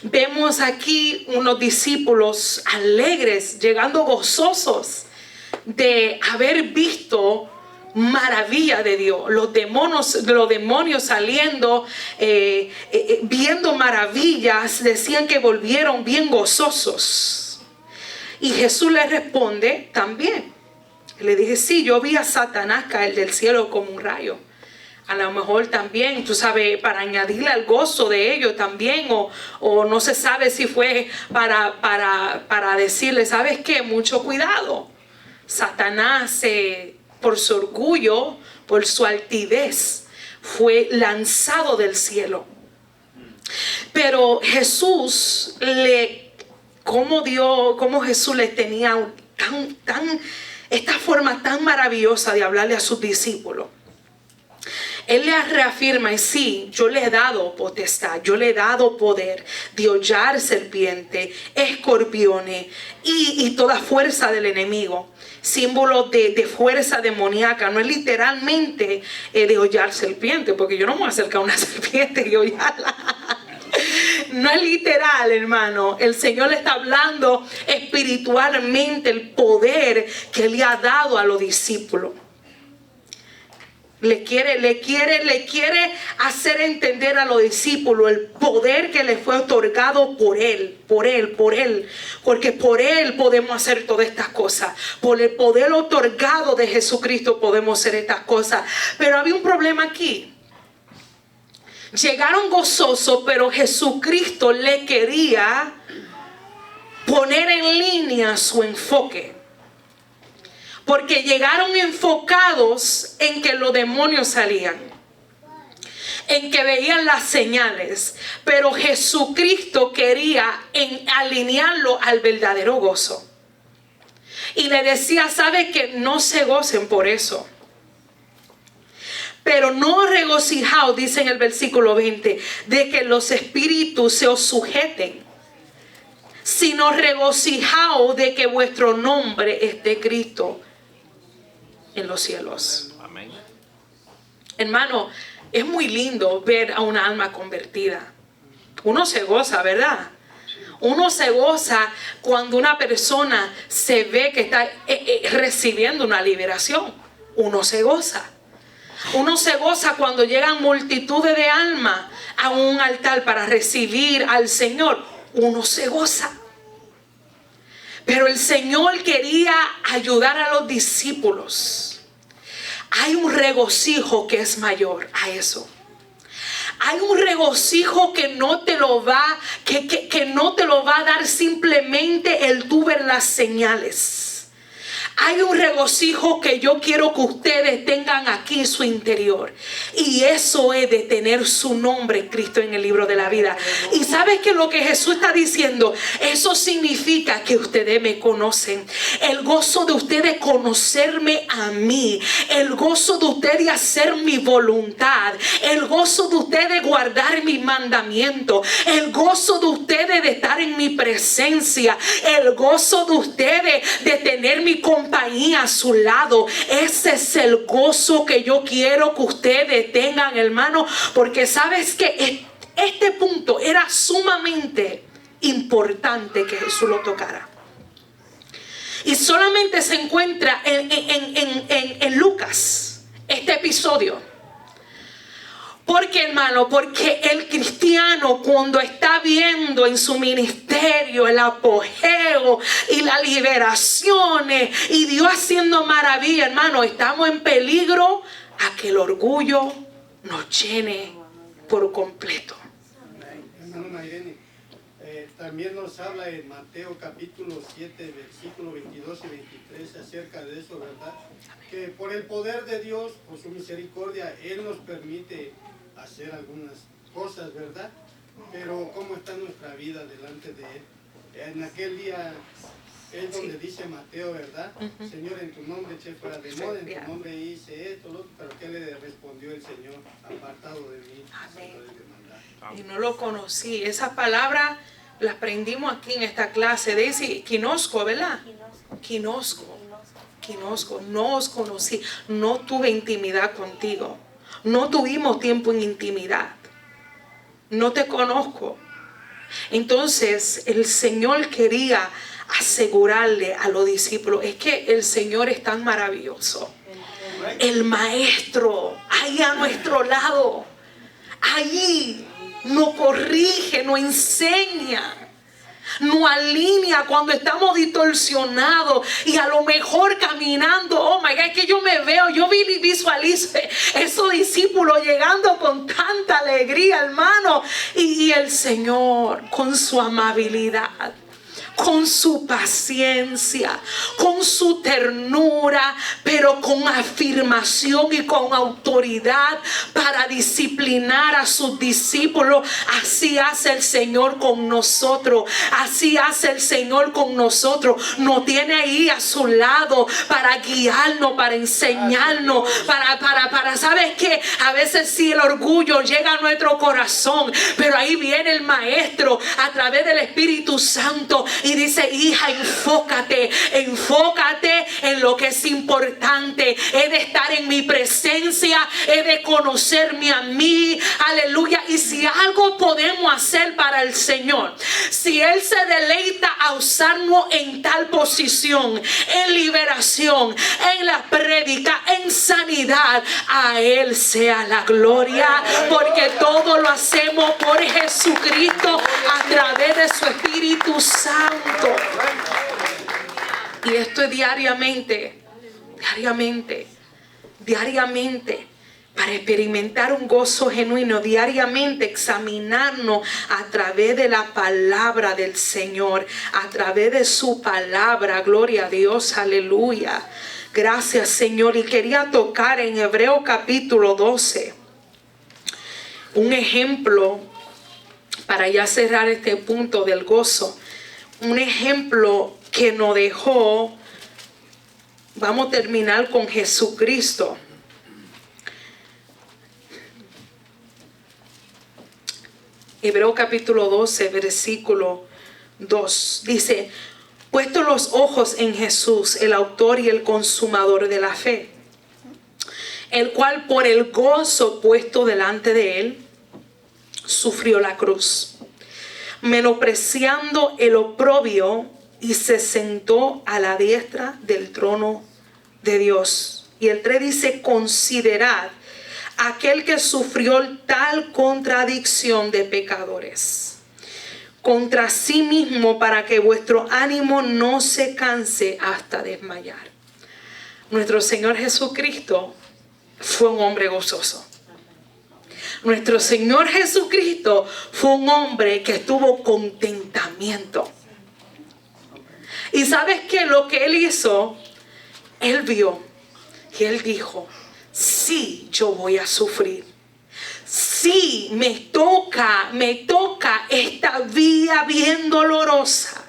Vemos aquí unos discípulos alegres, llegando gozosos de haber visto maravilla de Dios. Los demonios saliendo, viendo maravillas, decían que volvieron bien gozosos. Y Jesús les responde también. Le dije: sí, yo vi a Satanás caer del cielo como un rayo. A lo mejor también, tú sabes, para añadirle al gozo de ellos también, o no se sabe si fue para decirle: ¿sabes qué? Mucho cuidado. Satanás, por su orgullo, por su altivez, fue lanzado del cielo. Pero Jesús como Jesús le tenía esta forma tan maravillosa de hablarle a sus discípulos. Él le reafirma, y sí, yo le he dado potestad, yo le he dado poder de hollar serpientes, escorpiones y toda fuerza del enemigo. Símbolo de fuerza demoníaca, no es literalmente de hollar serpientes, porque yo no me voy a acercar a una serpiente y hollarla. No es literal, hermano. El Señor le está hablando espiritualmente el poder que le ha dado a los discípulos. Le quiere hacer entender a los discípulos el poder que le fue otorgado por él. Porque por él podemos hacer todas estas cosas. Por el poder otorgado de Jesucristo podemos hacer estas cosas. Pero había un problema aquí. Llegaron gozosos, pero Jesucristo le quería poner en línea su enfoque. Porque llegaron enfocados en que los demonios salían, en que veían las señales. Pero Jesucristo quería alinearlo al verdadero gozo. Y le decía, ¿sabe que no se gocen por eso? Pero no regocijaos, dice en el versículo 20, de que los espíritus se os sujeten, sino regocijaos de que vuestro nombre esté Cristo en los cielos. Amén. Hermano, es muy lindo ver a una alma convertida. Uno se goza, ¿verdad? Uno se goza cuando una persona se ve que está recibiendo una liberación. Uno se goza. Uno se goza cuando llegan multitudes de almas a un altar para recibir al Señor. Uno se goza. Pero el Señor quería ayudar a los discípulos. Hay un regocijo que es mayor a eso. Hay un regocijo que no te lo va a dar simplemente el tú ver las señales. Hay un regocijo que yo quiero que ustedes tengan aquí en su interior. Y eso es de tener su nombre escrito en el libro de la vida. Y ¿sabes qué? Lo que Jesús está diciendo, eso significa que ustedes me conocen. El gozo de ustedes conocerme a mí. El gozo de ustedes hacer mi voluntad. El gozo de ustedes guardar mi mandamiento. El gozo de ustedes de estar en mi presencia. El gozo de ustedes de tener mi compañía a su lado. Ese es el gozo que yo quiero que ustedes tengan, hermano, porque sabes que este punto era sumamente importante que Jesús lo tocara. Y solamente se encuentra en Lucas este episodio. ¿Por qué, hermano? Porque el cristiano, cuando está viendo en su ministerio el apogeo y las liberaciones y Dios haciendo maravilla, hermano, estamos en peligro a que el orgullo nos llene por completo. Hermano Mayreni, también nos habla en Mateo capítulo 7, versículos 22 y 23 acerca de eso, ¿verdad? Que por el poder de Dios, por su misericordia, Él nos permite hacer algunas cosas, ¿verdad? Pero ¿cómo está nuestra vida delante de Él? En aquel día es donde dice Mateo, ¿verdad? Señor, en tu nombre eché fuera demonios, en tu nombre hice esto, lo otro, pero ¿qué le respondió el Señor? Apartado de mí, y no lo conocí. Esa palabra la aprendimos aquí en esta clase. Dice quinosco, ¿verdad? Quinosco. No os conocí. No tuve intimidad contigo. No tuvimos tiempo en intimidad. No te conozco. Entonces el Señor quería asegurarle a los discípulos, es que el Señor es tan maravilloso. El Maestro ahí a nuestro lado, allí nos corrige, nos enseña, nos alinea cuando estamos distorsionados y a lo mejor caminando. Oh my God, es que yo me veo, yo visualizo esos discípulos llegando con tanta alegría, hermano, y el Señor con su amabilidad, con su paciencia, con su ternura, pero con afirmación y con autoridad para disciplinar a sus discípulos. Así hace el Señor con nosotros. Así hace el Señor con nosotros. Nos tiene ahí a su lado para guiarnos, para enseñarnos, para ¿sabes qué? A veces sí el orgullo llega a nuestro corazón, pero ahí viene el Maestro a través del Espíritu Santo y dice: hija, enfócate en lo que es importante. He de estar en mi presencia, he de conocerme a mí, aleluya. Y si algo podemos hacer para el Señor, si Él se deleita a usarnos en tal posición, en liberación, en la prédica, en sanidad, a Él sea la gloria, porque todo lo hacemos por Jesucristo a través de su Espíritu Santo. Y esto es diariamente, para experimentar un gozo genuino, diariamente examinarnos a través de la palabra del Señor, a través de su palabra. Gloria a Dios, aleluya. Gracias, Señor. Y quería tocar en Hebreos capítulo 12 un ejemplo para ya cerrar este punto del gozo. Un ejemplo que nos dejó. Vamos a terminar con Jesucristo. Hebreos capítulo 12, versículo 2. Dice: puesto los ojos en Jesús, el autor y el consumador de la fe, el cual por el gozo puesto delante de él, sufrió la cruz, menospreciando el oprobio, y se sentó a la diestra del trono de Dios. Y el 3 dice: considerad aquel que sufrió tal contradicción de pecadores contra sí mismo, para que vuestro ánimo no se canse hasta desmayar. Nuestro Señor Jesucristo fue un hombre gozoso. Nuestro Señor Jesucristo fue un hombre que tuvo contentamiento. Y ¿sabes qué? Lo que Él hizo, Él vio y Él dijo: sí, yo voy a sufrir. Sí, me toca esta vía bien dolorosa.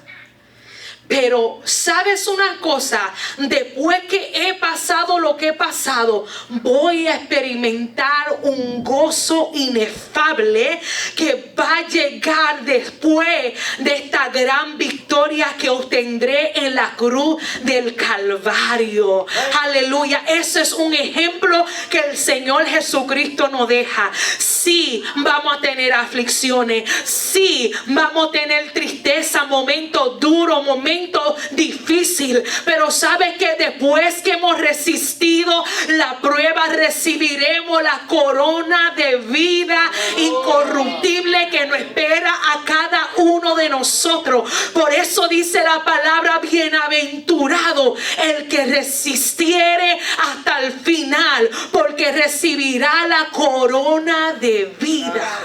Pero ¿sabes una cosa? Después que he pasado lo que he pasado, voy a experimentar un gozo inefable que va a llegar después de esta gran victoria que obtendré en la cruz del Calvario. Aleluya. Ese es un ejemplo que el Señor Jesucristo nos deja. Sí, vamos a tener aflicciones. Sí, vamos a tener tristeza, momentos duros, momentos difíciles. Pero sabes que después que hemos resistido la prueba, recibiremos la corona de vida incorruptible que nos espera a cada uno de nosotros. Por eso dice la palabra: bienaventurado el que resistiere hasta el final, porque recibirá la corona de vida.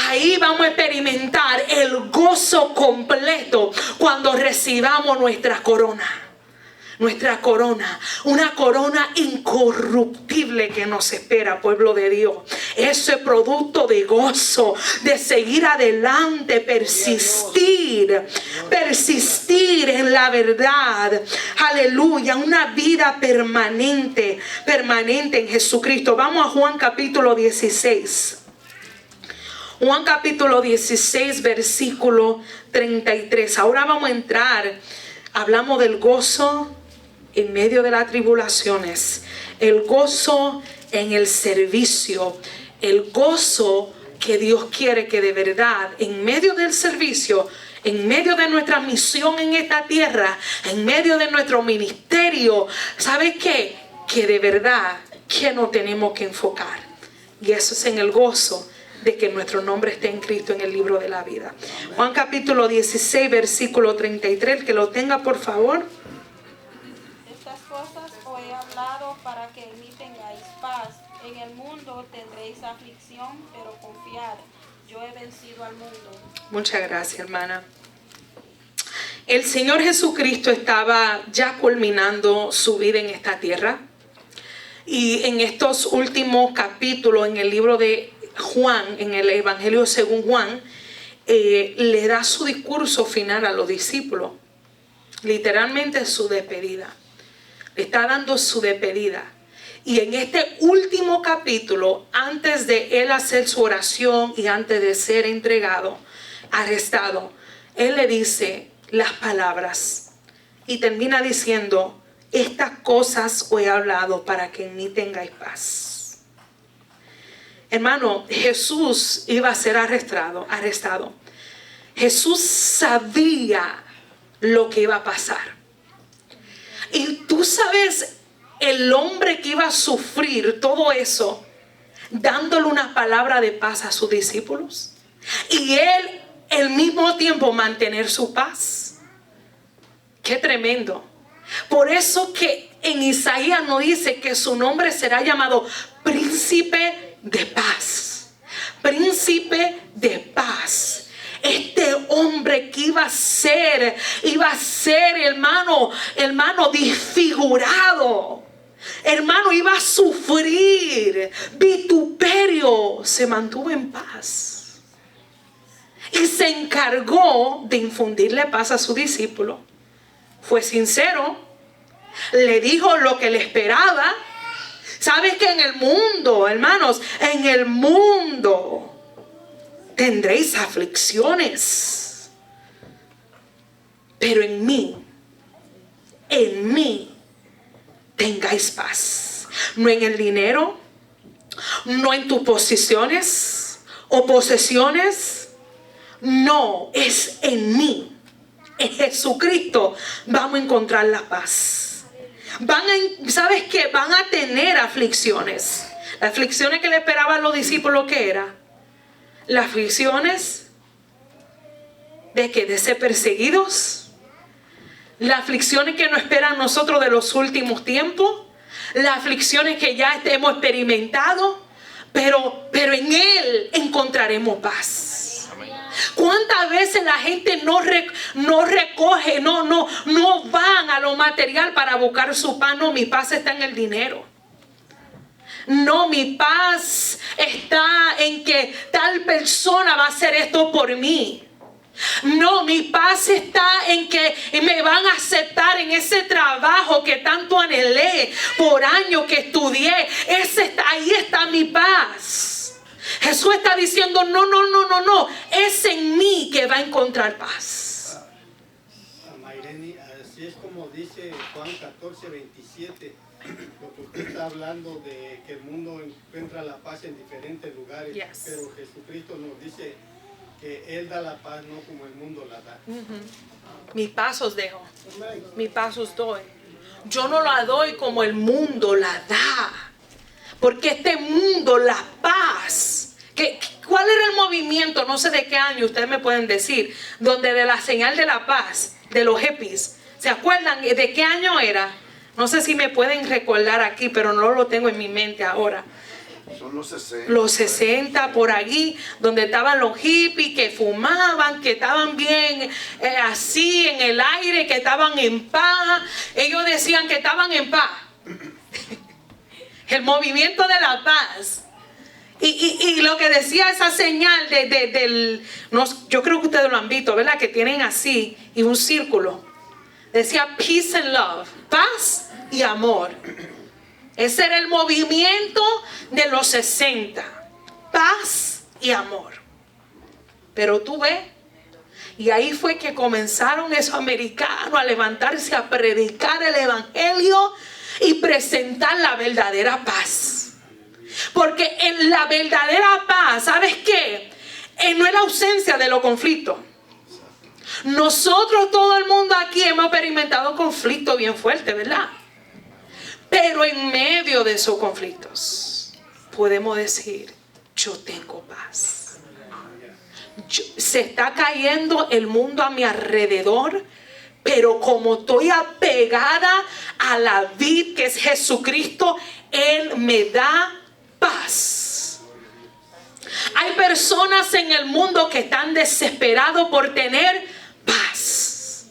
Ahí vamos a experimentar el gozo completo cuando recibamos nuestra corona. Nuestra corona, una corona incorruptible que nos espera, pueblo de Dios. Eso es producto de gozo, de seguir adelante, persistir en la verdad. Aleluya, una vida permanente en Jesucristo. Vamos a Juan capítulo 16. Juan capítulo 16, versículo 33. Ahora vamos a entrar, hablamos del gozo en medio de las tribulaciones, el gozo en el servicio, el gozo que Dios quiere que de verdad en medio del servicio, en medio de nuestra misión en esta tierra, en medio de nuestro ministerio, ¿sabes qué? Que de verdad que nos tenemos que enfocar. Y eso es en el gozo de que nuestro nombre esté en Cristo en el libro de la vida. Juan capítulo 16, versículo 33. El que lo tenga, por favor. Estas cosas os he hablado para que en mí tengáis paz. En el mundo tendréis aflicción, pero confiad, yo he vencido al mundo. Muchas gracias, hermana. el Señor Jesucristo estaba ya culminando su vida en esta tierra. Y en estos últimos capítulos, en el libro de Juan, en el Evangelio según Juan, le da su discurso final a los discípulos. Literalmente su despedida. Le está dando su despedida. Y en este último capítulo, antes de él hacer su oración y antes de ser entregado, arrestado, él le dice las palabras y termina diciendo: estas cosas os he hablado para que en mí tengáis paz. Hermano, Jesús iba a ser arrestado. Jesús sabía lo que iba a pasar. Y tú sabes el hombre que iba a sufrir todo eso, dándole una palabra de paz a sus discípulos. Y él, al mismo tiempo, mantener su paz. Qué tremendo. Por eso que en Isaías nos dice que su nombre será llamado Príncipe de Paz. Príncipe de Paz. Este hombre que iba a ser, hermano, disfigurado. Hermano, iba a sufrir vituperio. Se mantuvo en paz. Y se encargó de infundirle paz a su discípulo. Fue sincero, le dijo lo que le esperaba. Sabes que en el mundo, hermanos, en el mundo tendréis aflicciones, pero en mí tengáis paz. No en el dinero, no en tus posiciones o posesiones, no, es en mí. En Jesucristo vamos a encontrar la paz. ¿Sabes qué? Van a tener aflicciones. Las aflicciones que le esperaban a los discípulos, ¿qué era? Las aflicciones de que de ser perseguidos. Las aflicciones que nos esperan nosotros de los últimos tiempos. Las aflicciones que ya hemos experimentado. Pero en Él encontraremos paz. ¿Cuántas veces la gente no recoge, no van a lo material para buscar su paz? No, mi paz está en el dinero. No, mi paz está en que tal persona va a hacer esto por mí. No, mi paz está en que me van a aceptar en ese trabajo que tanto anhelé por años que estudié. Ahí está mi paz. Jesús está diciendo, no, es en mí que va a encontrar paz. Mayreni, así es como dice Juan 14:27, lo que usted está hablando de que el mundo encuentra la paz en diferentes lugares, Yes. pero Jesucristo nos dice que Él da la paz no como el mundo la da. Mi paz os dejo, mi paz os doy. Yo no la doy como el mundo la da. Porque este mundo, la paz. ¿Cuál era el movimiento? No sé de qué año, ustedes me pueden decir. Donde de la señal de la paz, de los hippies. ¿Se acuerdan de qué año era? No sé si me pueden recordar aquí, pero no lo tengo en mi mente ahora. Son los 60. Los 60 por allí, donde estaban los hippies que fumaban, que estaban bien así en el aire, que estaban en paz. Ellos decían que estaban en paz. El movimiento de la paz. Y lo que decía esa señal yo creo que ustedes lo han visto, ¿verdad? Que tienen así y un círculo. Decía peace and love, paz y amor. Ese era el movimiento de los 60. Paz y amor. Pero tú ves, y ahí fue que comenzaron esos americanos a levantarse a predicar el evangelio y presentar la verdadera paz. Porque en la verdadera paz, ¿sabes qué? No es la ausencia de los conflictos. Nosotros, todo el mundo aquí hemos experimentado conflictos bien fuertes, ¿verdad? Pero en medio de esos conflictos podemos decir, yo tengo paz. Se está cayendo el mundo a mi alrededor, pero como estoy apegada a la vid que es Jesucristo, Él me da paz. Hay personas en el mundo que están desesperados por tener paz.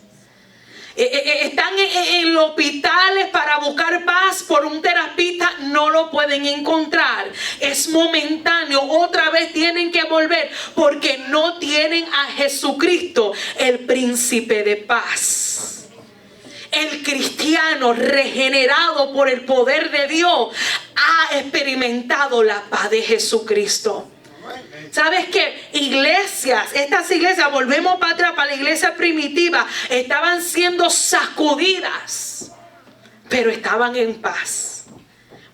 están en los hospitales para buscar paz por un terapista, no lo pueden encontrar. Es momentáneo, otra vez tienen que volver porque no tienen a Jesucristo, el príncipe de paz. El cristiano regenerado por el poder de Dios ha experimentado la paz de Jesucristo. ¿Sabes qué? Estas iglesias, volvemos para atrás, para la iglesia primitiva, estaban siendo sacudidas, pero estaban en paz.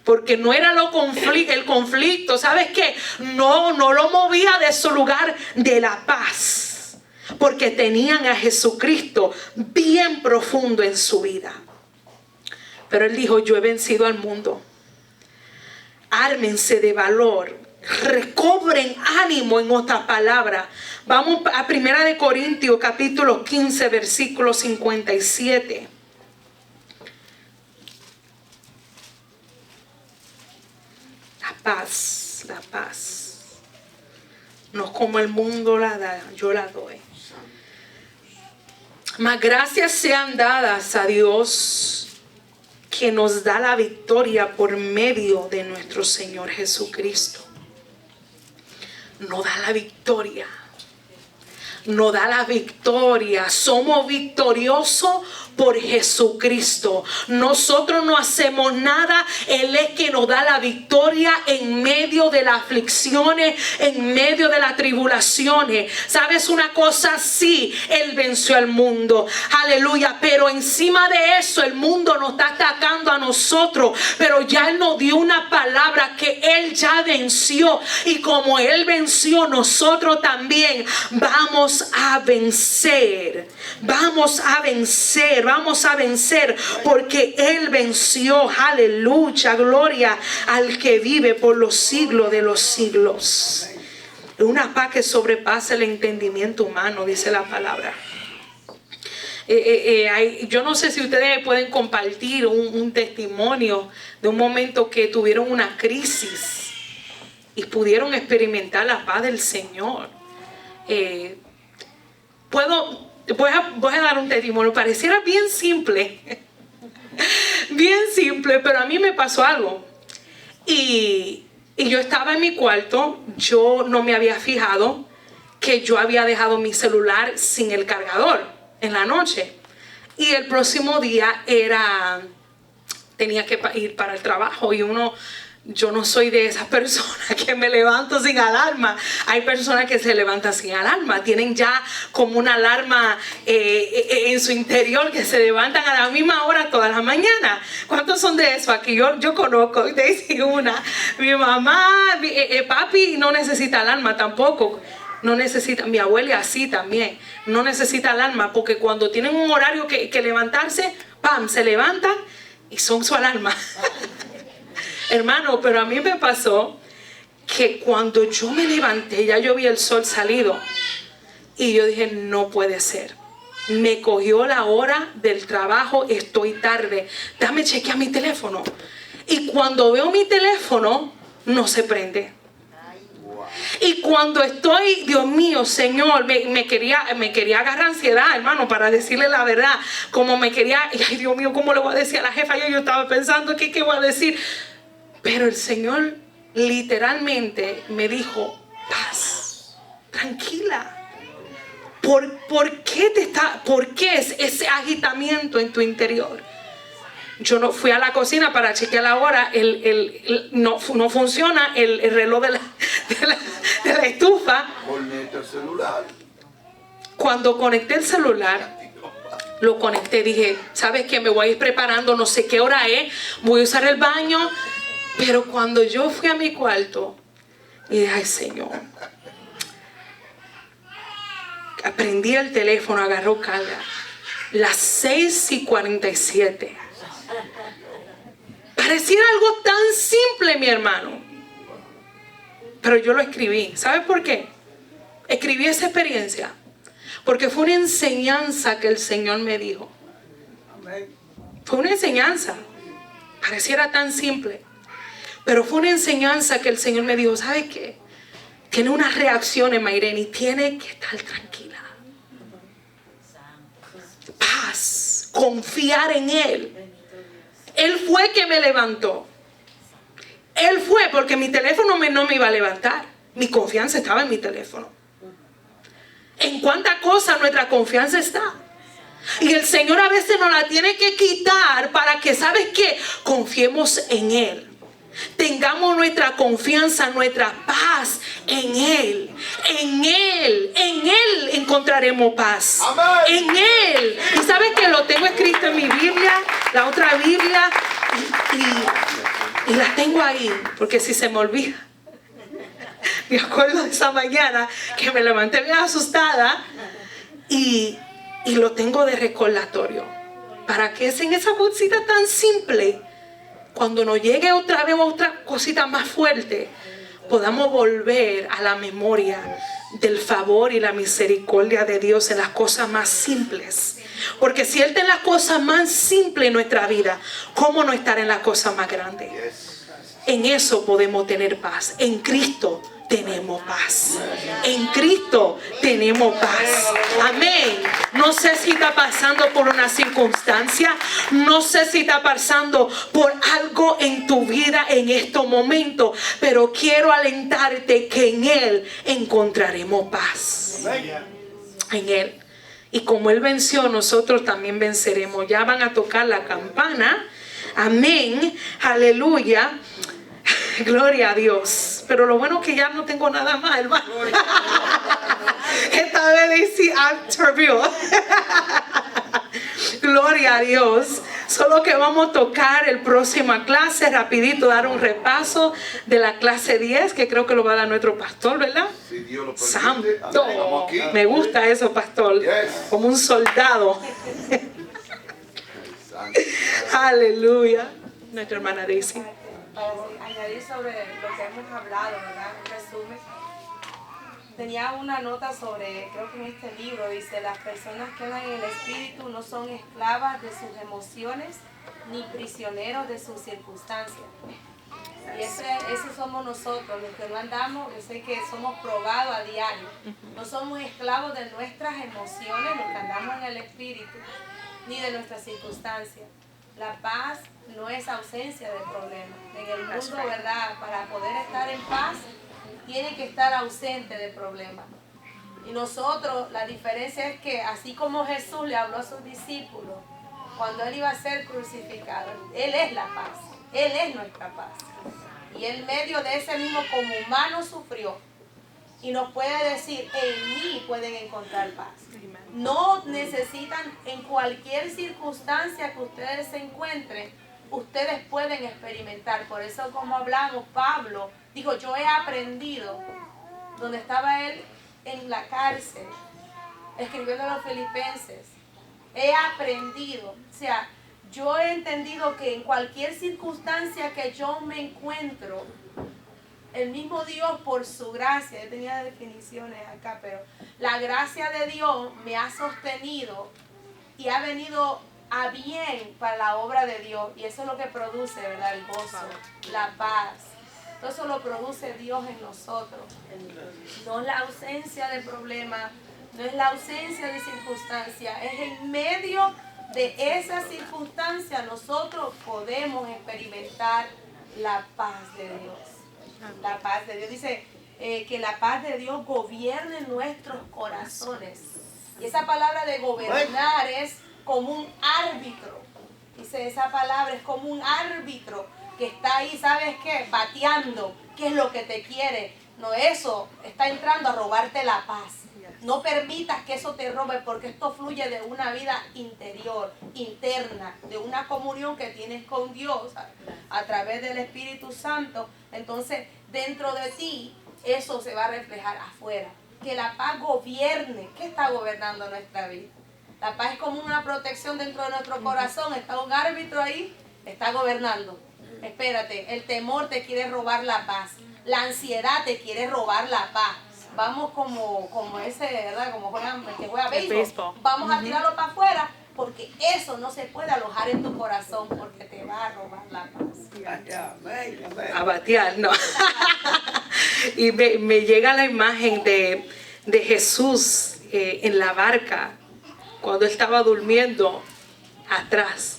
Porque no era el conflicto, ¿sabes qué? No lo movía de su lugar de la paz. Porque tenían a Jesucristo bien profundo en su vida. Pero él dijo, yo he vencido al mundo. Ármense de valor. Recobren ánimo, en otras palabras. Vamos a 1 Corintios capítulo 15 versículo 57. La paz. No como el mundo la da, yo la doy. Mas gracias sean dadas a Dios, que nos da la victoria por medio de nuestro Señor Jesucristo. Nos da la victoria. Nos da la victoria. Somos victoriosos por Jesucristo. Nosotros no hacemos nada. Él es que nos da la victoria en medio de las aflicciones, en medio de las tribulaciones. ¿Sabes una cosa? Sí, Él venció al mundo. Aleluya. Pero encima de eso, el mundo nos está atacando a nosotros. Pero ya Él nos dio una palabra que Él ya venció. Y como Él venció, nosotros también vamos a vencer. Vamos a vencer. Vamos a vencer porque Él venció. Aleluya, gloria al que vive por los siglos de los siglos. Una paz que sobrepasa el entendimiento humano, dice la palabra. Yo no sé si ustedes pueden compartir un testimonio de un momento que tuvieron una crisis y pudieron experimentar la paz del Señor. Voy a dar un testimonio. Pareciera bien simple. Bien simple, pero a mí me pasó algo. Y yo estaba en mi cuarto. Yo no me había fijado que yo había dejado mi celular sin el cargador en la noche. Y el próximo día tenía que ir para el trabajo. Y yo no soy de esas personas que me levanto sin alarma. Hay personas que se levantan sin alarma. Tienen ya como una alarma en su interior, que se levantan a la misma hora todas las mañanas. ¿Cuántos son de eso? Aquí yo conozco, Daisy una. Mi mamá, papi no necesita alarma tampoco. No necesita, mi abuela así también. No necesita alarma porque cuando tienen un horario que levantarse, ¡pam!, se levantan y son su alarma. Hermano, pero a mí me pasó que cuando yo me levanté, ya yo vi el sol salido. Y yo dije, no puede ser. Me cogió la hora del trabajo, estoy tarde. Déjame chequear mi teléfono. Y cuando veo mi teléfono, no se prende. Y cuando estoy, Dios mío, Señor, me quería agarrar ansiedad, hermano, para decirle la verdad. Como me quería, ay Dios mío, ¿cómo le voy a decir a la jefa? Yo estaba pensando, ¿qué voy a decir? Pero el Señor literalmente me dijo, paz, tranquila. ¿Por qué es ese agitamiento en tu interior? Yo no fui a la cocina para chequear la hora. No funciona el reloj de la estufa. Conecta el celular. Cuando conecté el celular, lo conecté, dije, ¿sabes qué? Me voy a ir preparando, no sé qué hora es, voy a usar el baño. Pero cuando yo fui a mi cuarto y dije, ay Señor, prendí el teléfono, agarró carga. Las 6:47. Pareciera algo tan simple, mi hermano. Pero yo lo escribí. ¿Sabes por qué? Escribí esa experiencia porque fue una enseñanza que el Señor me dijo. Fue una enseñanza. Pareciera tan simple. Pero fue una enseñanza que el Señor me dijo, ¿sabes qué? Tiene unas reacciones, Mayreni, tiene que estar tranquila. Paz, confiar en Él. Él fue que me levantó. Él fue, porque mi teléfono no me iba a levantar. Mi confianza estaba en mi teléfono. En cuánta cosa nuestra confianza está. Y el Señor a veces nos la tiene que quitar para que, ¿sabes qué? Confiemos en Él. Tengamos nuestra confianza, nuestra paz en Él. En Él. En Él encontraremos paz. En Él. Y ¿sabes qué? Lo tengo escrito en mi Biblia, la otra Biblia. Y la tengo ahí. Porque si se me olvida. Me acuerdo de esa mañana que me levanté bien asustada. Y lo tengo de recordatorio. Para que es en esa bolsita tan simple, cuando nos llegue otra vez otra cosita más fuerte, podamos volver a la memoria del favor y la misericordia de Dios en las cosas más simples. Porque si Él está en las cosas más simples en nuestra vida, ¿cómo no estar en las cosas más grandes? En eso podemos tener paz. En Cristo tenemos paz. En Cristo tenemos paz. Amén. No sé si está pasando por una circunstancia. No sé si está pasando por algo en tu vida en estos momentos. Pero quiero alentarte que en Él encontraremos paz. En Él. Y como Él venció, nosotros también venceremos. Ya van a tocar la campana. Amén. Aleluya. Gloria a Dios. Pero lo bueno es que ya no tengo nada más, hermano. Esta vez dice interview. Gloria a Dios. Solo que vamos a tocar el próxima clase rapidito, dar un repaso de la clase 10, que creo que lo va a dar nuestro pastor, ¿verdad? Si Dios lo permite. Santo. Me gusta eso, pastor. Como un soldado. Aleluya. Nuestra hermana Daisy. Añadir sobre lo que hemos hablado, ¿verdad? Un resumen. Tenía una nota sobre, creo que en este libro dice, las personas que andan en el espíritu no son esclavas de sus emociones ni prisioneros de sus circunstancias. Y ese somos nosotros, los que no andamos, yo sé que somos probados a diario. No somos esclavos de nuestras emociones, los que andamos en el espíritu, ni de nuestras circunstancias. La paz no es ausencia de problemas. En el mundo, ¿verdad? Para poder estar en paz, tiene que estar ausente de problemas. Y nosotros, la diferencia es que así como Jesús le habló a sus discípulos, cuando Él iba a ser crucificado, Él es la paz. Él es nuestra paz. Y en medio de ese mismo como humano sufrió. Y nos puede decir, en mí pueden encontrar paz. No necesitan, en cualquier circunstancia que ustedes se encuentren, ustedes pueden experimentar. Por eso, como hablamos, Pablo dijo, yo he aprendido, donde estaba él en la cárcel, escribiendo a los filipenses, he aprendido, o sea, yo he entendido que en cualquier circunstancia que yo me encuentro, el mismo Dios por su gracia, yo tenía definiciones acá, pero la gracia de Dios me ha sostenido y ha venido a bien para la obra de Dios. Y eso es lo que produce, ¿verdad? El gozo, la paz. Todo eso lo produce Dios en nosotros. No es la ausencia de problemas, no es la ausencia de circunstancias, es en medio de esa circunstancia nosotros podemos experimentar la paz de Dios. La paz de Dios. Dice que la paz de Dios gobierne nuestros corazones. Y esa palabra de gobernar es como un árbitro. Dice esa palabra, es como un árbitro que está ahí, ¿sabes qué? Bateando. ¿Qué es lo que te quiere? No, eso está entrando a robarte la paz. No permitas que eso te robe, porque esto fluye de una vida interior, interna, de una comunión que tienes con Dios a través del Espíritu Santo. Entonces, dentro de ti, eso se va a reflejar afuera. Que la paz gobierne. ¿Qué está gobernando nuestra vida? La paz es como una protección dentro de nuestro corazón. Está un árbitro ahí, está gobernando. Espérate, el temor te quiere robar la paz. La ansiedad te quiere robar la paz. Vamos como ese, ¿verdad? Como que juega béisbol. Vamos a tirarlo para afuera, porque eso no se puede alojar en tu corazón, porque te va a robar la paz. A batear, no. Y me llega la imagen de Jesús en la barca, cuando estaba durmiendo, atrás.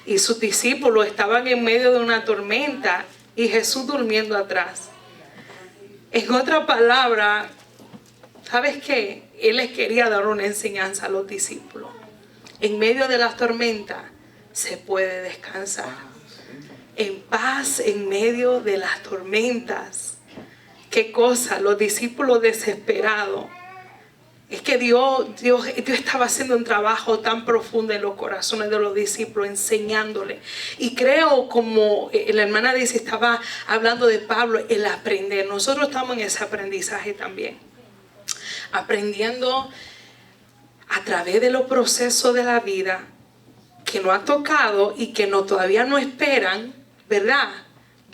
Y sus discípulos estaban en medio de una tormenta y Jesús durmiendo atrás. En otra palabra, ¿sabes qué? Él les quería dar una enseñanza a los discípulos. En medio de las tormentas se puede descansar. En paz en medio de las tormentas. ¿Qué cosa? Los discípulos desesperados. Es que Dios estaba haciendo un trabajo tan profundo en los corazones de los discípulos, enseñándoles. Y creo, como la hermana dice, estaba hablando de Pablo, el aprender. Nosotros estamos en ese aprendizaje también. Aprendiendo a través de los procesos de la vida que nos ha tocado y que todavía no esperan, ¿verdad?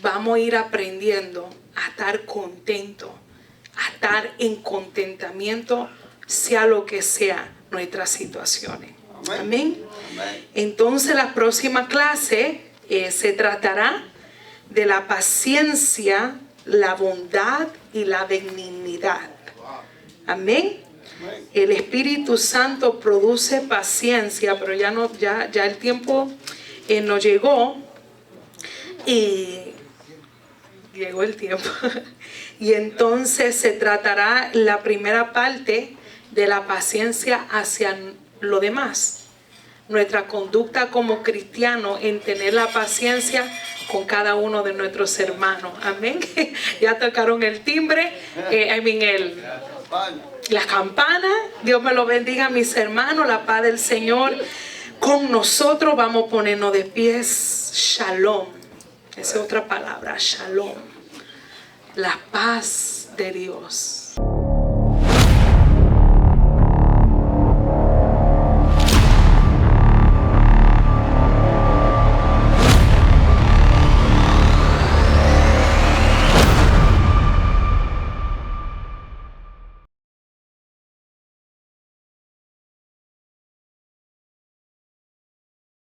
Vamos a ir aprendiendo a estar contentos, a estar en contentamiento, sea lo que sea nuestras situaciones. Amén. Entonces la próxima clase se tratará de la paciencia, la bondad y la benignidad. Amén. El Espíritu Santo produce paciencia, pero ya el tiempo nos llegó y llegó el tiempo. Y entonces se tratará la primera parte de la paciencia hacia lo demás. Nuestra conducta como cristianos en tener la paciencia con cada uno de nuestros hermanos. Amén. Ya tocaron el timbre, las campanas. Dios me lo bendiga, mis hermanos. La paz del Señor con nosotros. Vamos a ponernos de pies. Shalom. Esa es otra palabra. Shalom. La paz de Dios.